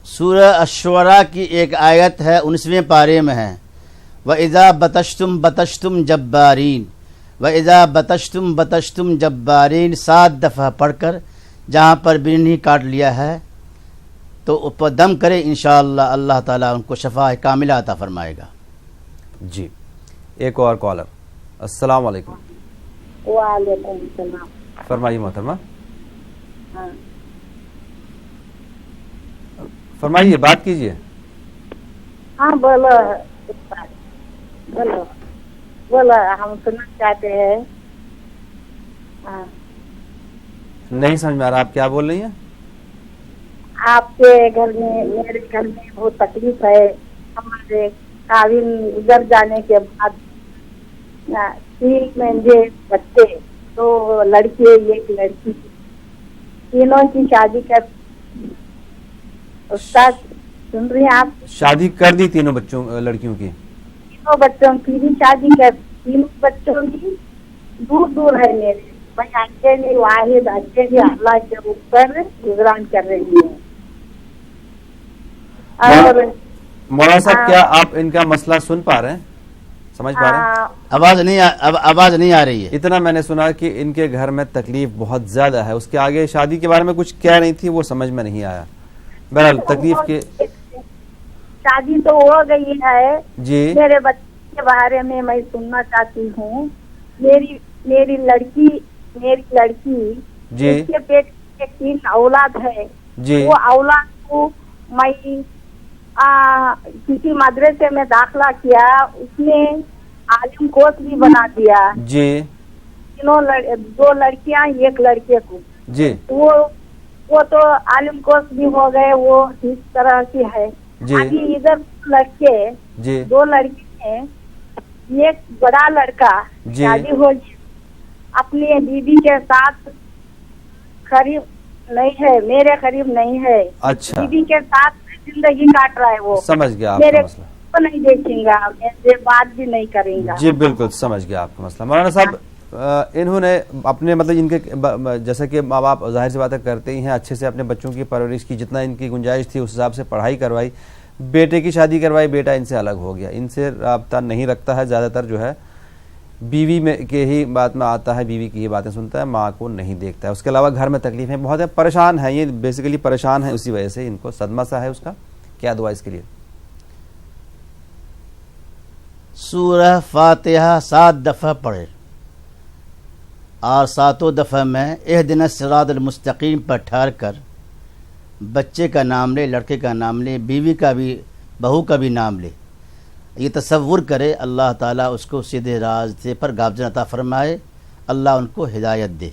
سورہ الشعراء کی ایک آیت ہے 19ویں پارے میں ہے, وَإِذَا بَطَشْتُمْ بَطَشْتُمْ جَبَّارِينَ, وَإِذَا بَطَشْتُمْ بَطَشْتُمْ جَبَّارِينَ 7 دفعہ پڑھ کر جہاں پر بنی کاٹ لیا ہے تو اوپر دم کرے, انشاءاللہ اللہ تعالیٰ ان کو شفا کاملہ عطا فرمائے گا. جی ایک اور کالر. السلام علیکم. وعلیکم السلام. فرمائیے محترمہ. ہاں فرمائیے, بات کیجیے. ہاں بولو بولو بولو, ہم سننا چاہتے ہیں. ہاں نہیں سمجھ میں آ رہا آپ کیا بول رہی ہیں. آپ کے گھر میں, میرے گھر میں بہت تکلیف ہے. ہمارے قابل گزر جانے کے بعد 3 مہینے بچے, 2 لڑکے 1 لڑکی, تینوں کی شادی کر. استاد سن رہی ہیں آپ؟ شادی کر دی تینوں بچوں لڑکیوں کی؟ تینوں بچوں کی بھی شادی کر, تینوں بچوں کی دور دور ہے میرے. میں اکیلی واحد اکیلی اللہ کے اوپر گزران کر رہی ہوں. اور مولانا صاحب کیا آپ ان کا مسئلہ سن پا رہے ہیں, سمجھ پا رہے ہیں؟ آواز نہیں آ رہی ہے. اتنا میں نے سنا کہ ان کے گھر میں تکلیف بہت زیادہ ہے. اس کے آگے شادی کے بارے میں کچھ کہہ رہی تھی, وہ سمجھ میں نہیں آیا. بہرحال تکلیف کے شادی تو ہو گئی ہے. جی میرے بچے کے بارے میں میں سننا چاہتی ہوں. میری لڑکی جی اس کے پیٹ میں 3 اولاد ہے. جی وہ اولاد کو میں کسی مدرسے میں داخلہ کیا, اس نے عالم کوس بھی بنا دیا. جی 2 لڑکیاں 1 لڑکے کو. جی وہ تو عالم کوس بھی ہو گئے, وہ اس طرح کی ہے. ابھی ادھر لڑکے 2 لڑکے ہیں, 1 بڑا لڑکا شادی ہو گئی, اپنی بیوی کے ساتھ قریب نہیں ہے, میرے قریب نہیں ہے. اچھا بیوی کے ساتھ زندگی کاٹ رہا ہے. وہ سمجھ گیا آپ میرے کا مسئلہ. کو نہیں دیکھیں گا, میرے بات بھی نہیں کریں گا. جی بالکل سمجھ گیا آپ کا مسئلہ. مولانا صاحب انہوں نے اپنے مطلب ان کے جیسا کہ ماں باپ ظاہر سی باتیں کرتے ہی ہیں, اچھے سے اپنے بچوں کی پرورش کی, جتنا ان کی گنجائش تھی اس حساب سے پڑھائی کروائی, بیٹے کی شادی کروائی, بیٹا ان سے الگ ہو گیا, ان سے رابطہ نہیں رکھتا ہے, زیادہ تر جو ہے بیوی میں کے ہی بات میں آتا ہے, بیوی کی ہی باتیں سنتا ہے, ماں کو نہیں دیکھتا ہے. اس کے علاوہ گھر میں تکلیفیں بہت ہیں, پریشان ہیں, یہ بیسیکلی پریشان ہیں, اسی وجہ سے ان کو صدمہ سا ہے. اس کا کیا دعا اس کے لیے؟ سورہ فاتحہ 7 دفعہ پڑھے, اور 7 دفعہ میں اہدنا الصراط المستقیم پر ٹھہر کر بچے کا نام لے, لڑکے کا نام لے, بیوی کا بھی, بہو کا بھی نام لے. یہ تصور کرے اللہ تعالیٰ اس کو سیدھے راستے پر گامزن عطا فرمائے, اللہ ان کو ہدایت دے.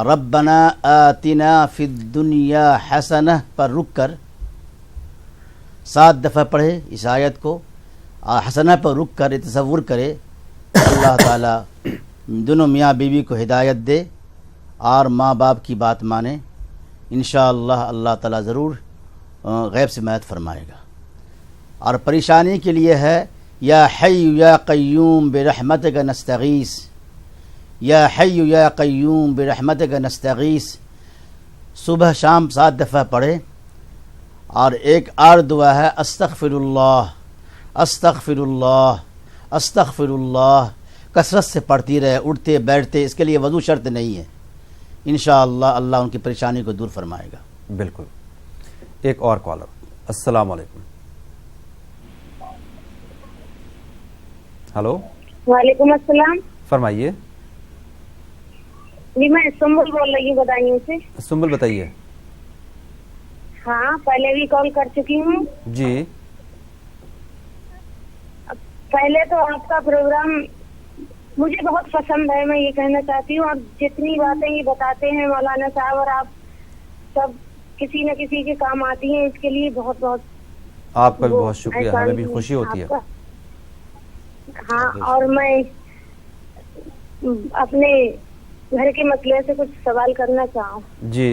ربنا آتنا فی الدنیا حسنہ پر رک کر 7 دفعہ پڑھے اس آیت کو, اور حسنہ پر رک کر تصور کرے اللہ تعالیٰ دونوں میاں بیوی کو ہدایت دے اور ماں باپ کی بات مانے. انشاءاللہ اللہ تعالیٰ ضرور غیب سے مدد فرمائے گا. اور پریشانی کے لیے ہے یا حی یا قیوم برحمتک نستغیث, یا حی یا قیوم برحمتک نستغیث صبح شام 7 دفعہ پڑھے. اور ایک اور دعا ہے استغفر اللہ استغفر اللہ استغفر اللہ, کثرت سے پڑھتی رہے اٹھتے بیٹھتے, اس کے لیے وضو شرط نہیں ہے. انشاءاللہ اللہ ان کی پریشانی کو دور فرمائے گا. بالکل. ایک اور کالر. السلام علیکم. ہلو. وعلیکم السلام. فرمائیے. جی میں سنبل بول رہی ہوں بدایوں سے. سنبل بتائیے. ہاں پہلے بھی کال کر چکی ہوں. جی پہلے تو آپ کا پروگرام مجھے بہت پسند ہے, میں یہ کہنا چاہتی ہوں. آپ جتنی باتیں یہ بتاتے ہیں مولانا صاحب, اور آپ سب کسی نہ کسی کے کام آتی ہیں, اس کے لیے بہت بہت آپ کا بھی بہت شکریہ, ہمیں بھی خوشی ہوتی ہے. ہاں, اور میں اپنے گھر کے مسئلے سے کچھ سوال کرنا چاہوں. جی.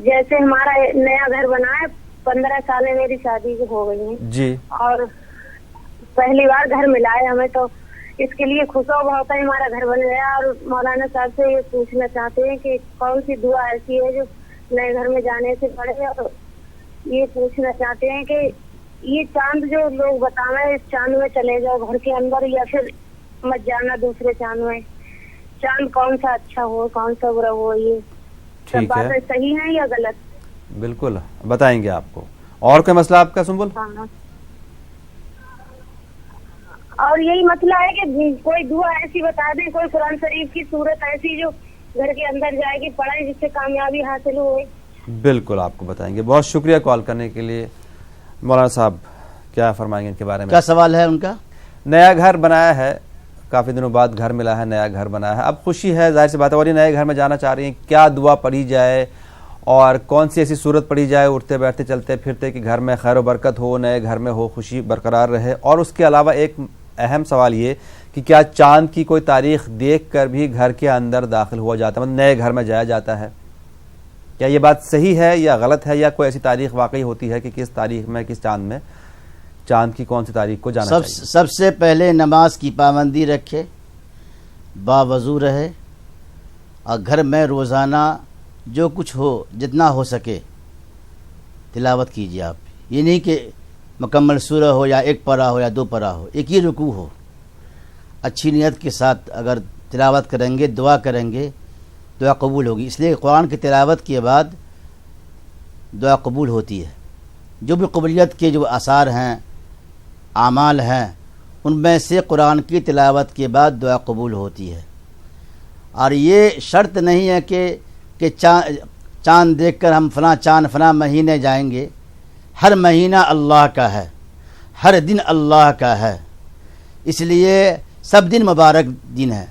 جیسے ہمارا نیا گھر بنا ہے, 15 سالیں میری شادی ہو گئی ہیں. جی. اور پہلی بار گھر ملا ہے ہمیں, تو اس کے لیے خوش ہوتا ہے ہمارا گھر بن گیا. اور مولانا صاحب سے یہ پوچھنا چاہتے ہیں کہ کون سی دعا ایسی ہے جو نئے گھر میں جانے سے پڑھے. اور یہ پوچھنا چاہتے ہیں کہ یہ چاند جو لوگ بتاویں, اس چاند میں چلے جاؤ گھر کے اندر یا پھر مت جانا دوسرے چاند میں, چاند کون سا اچھا ہو کون سا برا ہو, یہ سب باتیں صحیح ہیں یا غلط؟ بالکل بتائیں گے آپ کو. اور کوئی مسئلہ آپ کا سنبل؟ ہاں. اور یہی مسئلہ ہے کہ کوئی دعا ایسی بتا دیں, کوئی قرآن شریف کی صورت ایسی جو گھر کے اندر جائے گی پڑھیں جس سے کامیابی حاصل ہوئے. بالکل آپ کو بتائیں گے. بہت شکریہ کال کرنے کے لیے. مولانا صاحب کیا فرمائیں گے ان کے بارے میں؟ کیا سوال ہے ان کا؟ نیا گھر بنایا ہے, کافی دنوں بعد گھر ملا ہے, نیا گھر بنا ہے, اب خوشی ہے, ظاہر سی بات ہے, اور یہ نئے گھر میں جانا چاہ رہی ہیں. کیا دعا پڑھی جائے اور کون سی ایسی صورت پڑھی جائے اٹھتے بیٹھتے چلتے پھرتے کہ گھر میں خیر و برکت ہو, نئے گھر میں ہو, خوشی برقرار رہے؟ اور اس کے علاوہ ایک اہم سوال یہ کہ کیا چاند کی کوئی تاریخ دیکھ کر بھی گھر کے اندر داخل ہوا جاتا ہے, مطلب نئے گھر میں جایا جاتا ہے؟ کیا یہ بات صحیح ہے یا غلط ہے, یا کوئی ایسی تاریخ واقعی ہوتی ہے کہ کس تاریخ میں, کس چاند میں, چاند کی کون سی تاریخ کو جانا چاہیے؟ سب سے پہلے نماز کی پابندی رکھے, باوضو رہے, اور گھر میں روزانہ جو کچھ ہو جتنا ہو سکے تلاوت کیجیے آپ. یہ نہیں کہ مکمل سورہ ہو یا ایک پارہ ہو یا 2 پارہ ہو, ایک ہی رکوع ہو. اچھی نیت کے ساتھ اگر تلاوت کریں گے, دعا کریں گے, دعا قبول ہوگی. اس لیے قرآن کی تلاوت کے بعد دعا قبول ہوتی ہے. جو بھی قبولیت کے جو آثار ہیں, اعمال ہیں, ان میں سے قرآن کی تلاوت کے بعد دعا قبول ہوتی ہے. اور یہ شرط نہیں ہے کہ چاند دیکھ کر ہم فلاں چاند فلاں مہینے جائیں گے. ہر مہینہ اللہ کا ہے, ہر دن اللہ کا ہے, اس لیے سب دن مبارک دن ہے.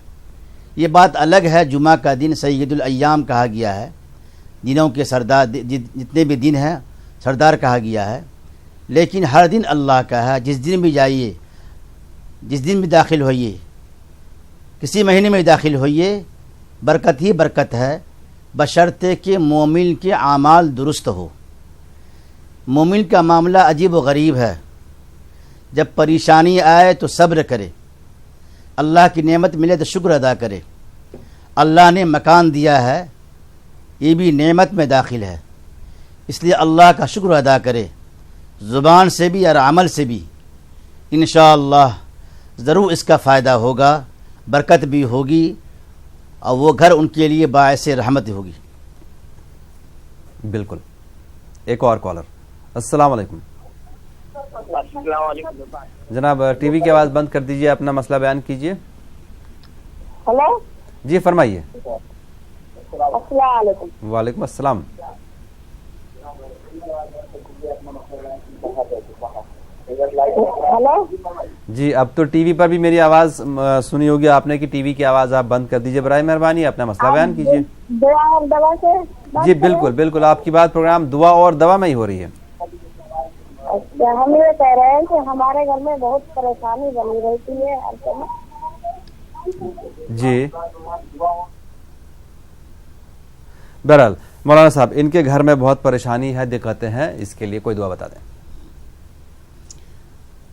یہ بات الگ ہے, جمعہ کا دن سید الایام کہا گیا ہے, دنوں کے سردار, جتنے بھی دن ہیں سردار کہا گیا ہے. لیکن ہر دن اللہ کا ہے. جس دن بھی جائیے, جس دن بھی داخل ہوئیے, کسی مہینے میں داخل ہوئیے, برکت ہی برکت ہے, بشرطے کہ مومن کے اعمال درست ہو. مومن کا معاملہ عجیب و غریب ہے. جب پریشانی آئے تو صبر کرے, اللہ کی نعمت ملے تو شکر ادا کرے. اللہ نے مکان دیا ہے, یہ بھی نعمت میں داخل ہے, اس لیے اللہ کا شکر ادا کرے, زبان سے بھی اور عمل سے بھی. انشاءاللہ ضرور اس کا فائدہ ہوگا, برکت بھی ہوگی, اور وہ گھر ان کے لیے باعث رحمت ہوگی. بالکل. ایک اور کالر. السلام علیکم. السلام علیکم جناب, ٹی وی کی آواز بند کر دیجئے, اپنا مسئلہ بیان کیجئے. ہلو, جی فرمائیے. السلام علیکم. وعلیکم السلام. ہلو, جی اب تو ٹی وی پر بھی میری آواز سنی ہوگی آپ نے کہ ٹی وی کی آواز آپ بند کر دیجئے برائے مہربانی, اپنا مسئلہ بیان کیجئے. دعا اور دوا سے جی بالکل بالکل, آپ کی بات پروگرام دعا اور دوا میں ہی ہو رہی ہے. اچھا, ہم یہ کہہ رہے ہیں کہ ہمارے گھر میں بہت پریشانی بنی رہتی ہے ہر سمے. جی بہرحال مولانا صاحب, ان کے گھر میں بہت پریشانی ہے, دقتیں ہیں, اس کے لیے کوئی دعا بتا دیں.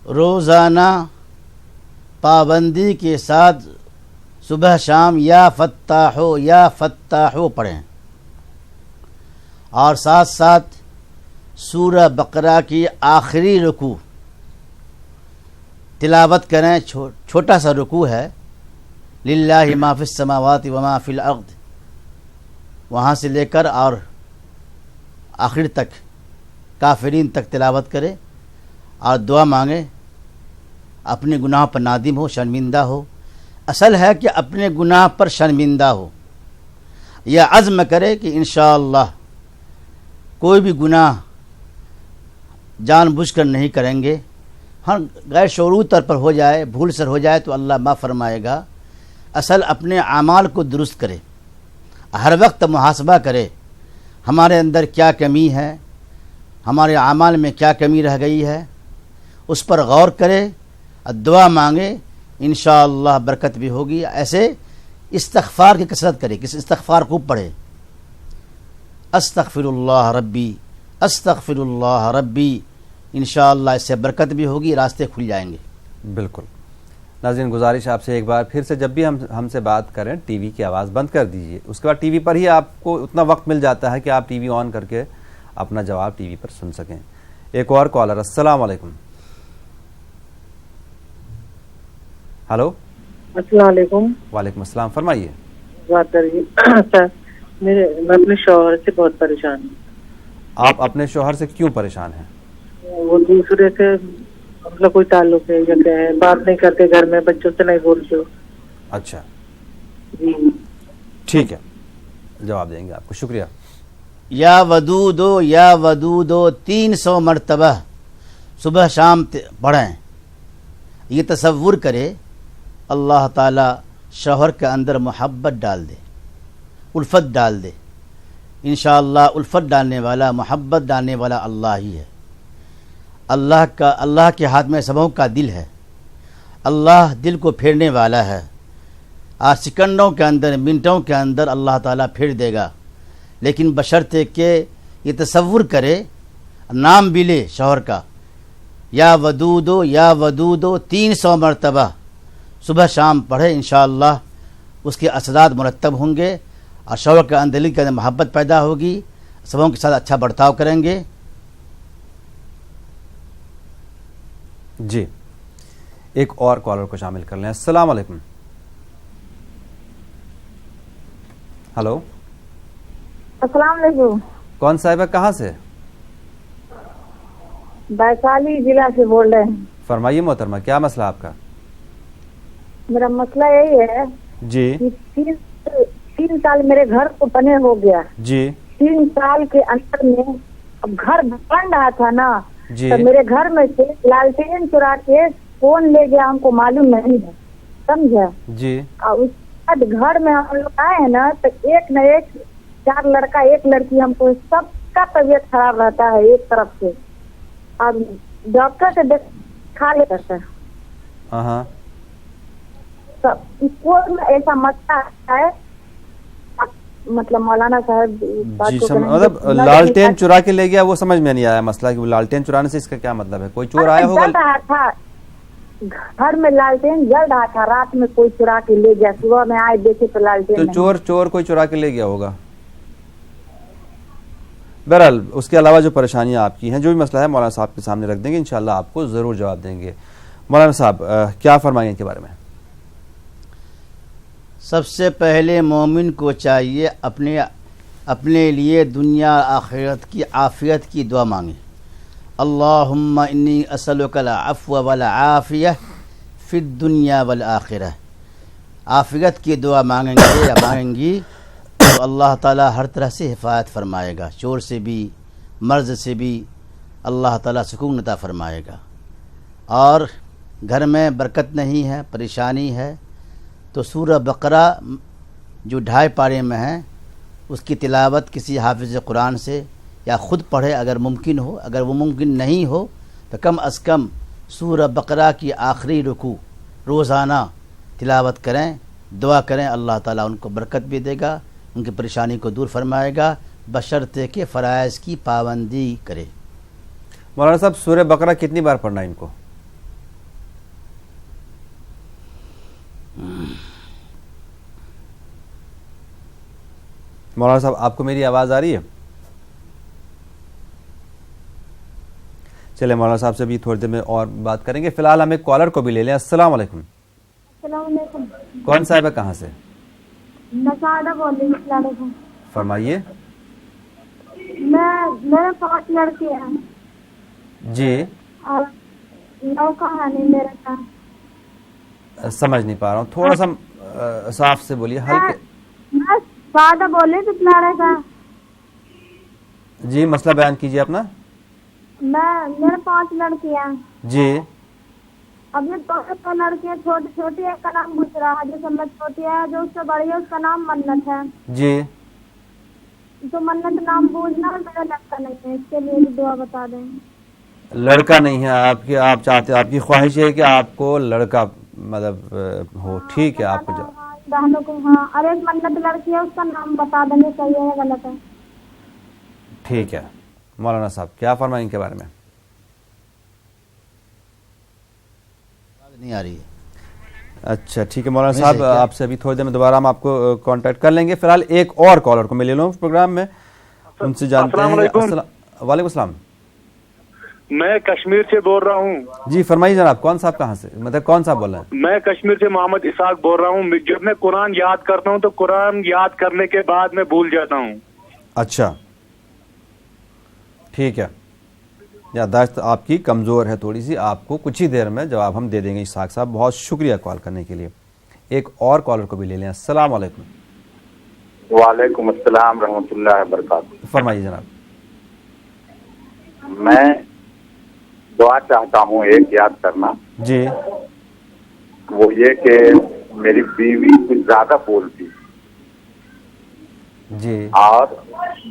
روزانہ پابندی کے ساتھ صبح شام یا فتاحو پڑھیں, اور ساتھ ساتھ سورہ بقرہ کی آخری رکوع تلاوت کریں. چھوٹا سا رکوع ہے, للہ ما فی السماوات وما فی الارض, وہاں سے لے کر اور آخر تک کافرین تک تلاوت کرے, اور دعا مانگے, اپنے گناہ پر نادم ہو, شرمندہ ہو. اصل ہے کہ اپنے گناہ پر شرمندہ ہو, یا عزم کرے کہ انشاءاللہ کوئی بھی گناہ جان بوجھ کر نہیں کریں گے. ہاں غیر شعوری طور پر ہو جائے, بھول سر ہو جائے تو اللہ معاف فرمائے گا. اصل اپنے اعمال کو درست کرے, ہر وقت محاسبہ کرے, ہمارے اندر کیا کمی ہے, ہمارے اعمال میں کیا کمی رہ گئی ہے, اس پر غور کرے, دعا مانگے انشاءاللہ برکت بھی ہوگی. ایسے استغفار کی کثرت کرے, کس استغفار خوب پڑھے, استغفر اللہ ربی استغفر اللہ ربی, انشاءاللہ اس سے برکت بھی ہوگی, راستے کھل جائیں گے. بالکل. ناظرین گزارش آپ سے ایک بار پھر سے جب بھی ہم سے بات کریں ٹی وی کی آواز بند کر دیجئے, اس کے بعد ٹی وی پر ہی آپ کو اتنا وقت مل جاتا ہے کہ آپ ٹی وی آن کر کے اپنا جواب ٹی وی پر سن سکیں. ایک اور کالر. السلام علیکم. ہلو. السلام علیکم. وعلیکم السلام, فرمائیے. میں اپنے شوہر سے بہت پریشان ہوں. آپ اپنے شوہر سے کیوں پریشان ہیں؟ وہ دوسرے سے مطلب کوئی تعلق ہے یا کیا ہے, بات نہیں کرتے گھر میں, بچوں سے نہیں بولتے. اچھا جی ٹھیک ہے, جواب دیں گے آپ کو. شکریہ. یا ودودو 300 مرتبہ صبح شام پڑھیں. یہ تصور کرے اللہ تعالی شوہر کے اندر محبت ڈال دے, الفت ڈال دے. انشاءاللہ الفت ڈالنے والا, محبت ڈالنے والا اللہ ہی ہے. اللہ کے ہاتھ میں سبوں کا دل ہے. اللہ دل کو پھیرنے والا ہے. آج سیکنڈوں کے اندر, منٹوں کے اندر اللہ تعالیٰ پھیر دے گا. لیکن بشرطے کہ یہ تصور کرے, نام بھی لے شوہر کا, یا ودودو 300 مرتبہ صبح شام پڑھے. انشاءاللہ اس کے اثرات مرتب ہوں گے اور شوہر کے اندر کے اندر محبت پیدا ہوگی, سبوں کے ساتھ اچھا برتاؤ کریں گے. جی ایک اور کالر کو شامل کر لیں. السلام علیکم. ہلو. السلام علیکم. کون صاحبہ, کہاں سے؟ ویشالی ضلع سے بول رہے ہیں. فرمائیے محترمہ, کیا مسئلہ آپ کا؟ میرا مسئلہ یہی ہے جی کہ 3 سال میرے گھر کو بنے ہو گیا. جی 3 سال کے اندر میں اب گھر بن رہا تھا نا, جی تو میرے گھر میں سے لالٹین چرا کے فون لے گیا, ہم کو معلوم نہیں ہے, سمجھا. جی اور اس کے بعد گھر میں ہم لوگ آئے ہیں نا, تو ایک نہ ایک 4 لڑکا 1 لڑکی, ہم کو سب کا طبیعت خراب رہتا ہے ایک طرف سے. اب ڈاکٹر سے کھا لے کرتا ہے. ہاں کوئی ایسا مسئلہ ہے مطلب مولانا صاحب جی مطلب لالٹین چرا کے لے گیا, وہ سمجھ میں نہیں آیا مسئلہ کہ وہ لالٹین چرانے سے اس کا کیا مطلب ہے؟ کوئی چور آیا ہوگا؟ جل رہا تھا گھر میں, لالٹین جل رہا تھا, رات میں کوئی چرا کے لے گیا, صبح میں آئے دیکھے تو لالٹین. تو چور کوئی چرا کے لے گیا ہوگا. بہرحال اس کے علاوہ جو پریشانیاں آپ کی ہیں, جو بھی مسئلہ ہے مولانا صاحب کے سامنے رکھ دیں گے, انشاءاللہ آپ کو ضرور جواب دیں گے. مولانا صاحب کیا فرمائیں ان کے بارے میں؟ سب سے پہلے مومن کو چاہیے اپنے لیے دنیا آخرت کی عافیت کی دعا مانگے. اللہم انی اسألک العفو والعافیہ فی الدنیا والآخرہ. عافیت کی دعا مانگیں گے یا مانگیں گی تو اللہ تعالیٰ ہر طرح سے حفاظت فرمائے گا, چور سے بھی, مرض سے بھی اللہ تعالیٰ سکون عطا فرمائے گا. اور گھر میں برکت نہیں ہے, پریشانی ہے, تو سورہ بقرہ جو 2.5 پارے میں ہے اس کی تلاوت کسی حافظ قرآن سے یا خود پڑھے اگر ممکن ہو. اگر وہ ممکن نہیں ہو تو کم از کم سورہ بقرہ کی آخری رکوع روزانہ تلاوت کریں, دعا کریں. اللہ تعالیٰ ان کو برکت بھی دے گا, ان کی پریشانی کو دور فرمائے گا, بشرطے کہ فرائض کی پابندی کرے. مولانا صاحب سورہ بقرہ کتنی بار پڑھنا ہے ان کو؟ مولانا صاحب آپ کو میری آواز آ رہی ہے؟ چلے مولانا صاحب سے بھی تھوڑی دیر میں اور بات کریں گے. فی الحال ہم ایک کالر کو بھی لے لیں. السلام علیکم. السلام علیکم. کون صاحب ہے, کہاں سے؟ نسادہ بول رہی ہوں. السلام علیکم. فرمائیے. میرے 5 لڑکے ہیں. جی. اور 9 کہانی میرے کا. سمجھ نہیں پا رہا ہوں, تھوڑا سا صاف سے بولیے, ہلکے. میں سادہ بولے کتنا رہے گا. جی مسئلہ بیان کیجیے اپنا. میرے 5 لڑکیاں ہیں. جی. اب یہ 2 لڑکیاں چھوٹی چھوٹی, ایک کا نام گجرا ہے جو سب میں چھوٹی ہے, جو اس سے بڑی ہے اس کا نام منت ہے. جی. تو منت نام بوجھنا, میرا لڑکا نہیں ہے, اس کے لیے دعا بتا دیں. لڑکا نہیں ہے آپ کی, آپ چاہتے, آپ کی خواہش ہے کہ آپ کو لڑکا مطلب ہو. ٹھیک ہے, آپ کو بہنوں کو, ہاں, اور ایک منت لڑکی ہے, اس کا نام بتا دیں گے, صحیح ہے یا غلط ہے؟ ٹھیک ہے. مولانا صاحب کیا فرمائیں ان کے بارے میں؟ نہیں آ رہی ہے. اچھا ٹھیک ہے مولانا صاحب, آپ سے ابھی تھوڑی دیر میں دوبارہ ہم آپ کو کانٹیکٹ کر لیں گے. فی الحال ایک اور کالر کو میں لے لوں پروگرام میں, ان سے جانتے ہیں. وعلیکم السلام. میں کشمیر سے بول رہا ہوں. جی فرمائیے جناب, کون صاحب کہاں سے, مطلب کون صاحب بول رہے ہیں؟ میں کشمیر سے محمد اسحاق بول رہا ہوں. جب میں قرآن یاد کرتا ہوں تو قرآن یاد کرنے کے بعد میں بھول جاتا ہوں. اچھا ٹھیک ہے, یادداشت آپ کی کمزور ہے تھوڑی سی, آپ کو کچھ ہی دیر میں جواب ہم دے دیں گے. اسحاق صاحب بہت شکریہ کال کرنے کے لیے. ایک اور کالر کو بھی لے لیں. السلام علیکم. وعلیکم السلام رحمۃ اللہ وبرکاتہ. فرمائیے جناب. میں دعا چاہتا ہوں ایک یاد کرنا. جی. وہ یہ کہ میری بیوی کچھ زیادہ بولتی جی, اور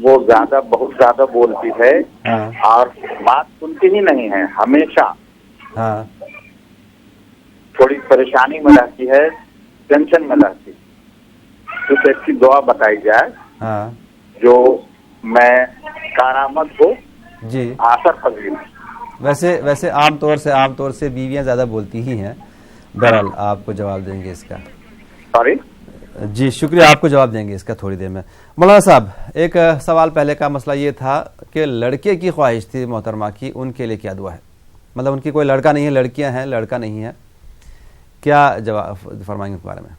وہ بہت زیادہ بولتی ہے, اور بات سنتی ہی نہیں ہے, ہمیشہ تھوڑی پریشانی میں رہتی ہے, ٹینشن میں رہتی. کچھ ایسی دعا بتائی جائے جو میں کارآمد ہو, جی اثر پذیر. ویسے عام طور سے بیویاں زیادہ بولتی ہی ہیں. بہرحال آپ کو جواب دیں گے اس کا. سوری جی شکریہ, آپ کو جواب دیں گے اس کا تھوڑی دیر میں. مولانا صاحب ایک سوال پہلے کا مسئلہ یہ تھا کہ لڑکے کی خواہش تھی محترمہ کی, ان کے لیے کیا دعا ہے؟ مطلب ان کی کوئی لڑکا نہیں ہے, لڑکیاں ہیں, لڑکا نہیں ہے, کیا جواب فرمائیں گے اس بارے میں؟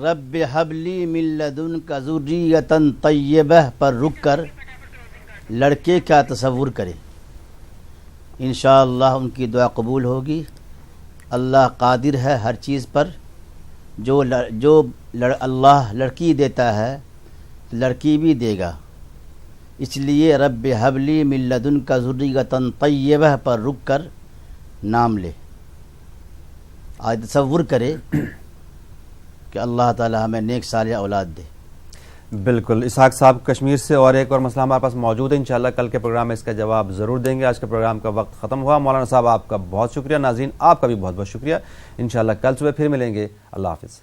رب ہب لی من لدنک ذریۃ طیبہ پر رک کر لڑکے کا تصور کرے, انشاءاللہ ان کی دعا قبول ہوگی. اللہ قادر ہے ہر چیز پر. جو اللہ لڑکی دیتا ہے لڑکی بھی دے گا. اس لیے رب ہب لی من لدنک ذریۃ طیبہ پر رک کر نام لے, آج تصور کرے کہ اللہ تعالی ہمیں نیک صالح اولاد دے. بالکل. اسحاق صاحب کشمیر سے. اور ایک اور مسئلہ ہمارے پاس موجود ہے, انشاءاللہ کل کے پروگرام میں اس کا جواب ضرور دیں گے. آج کے پروگرام کا وقت ختم ہوا. مولانا صاحب آپ کا بہت شکریہ, ناظرین آپ کا بھی بہت بہت شکریہ. انشاءاللہ کل صبح پھر ملیں گے. اللہ حافظ.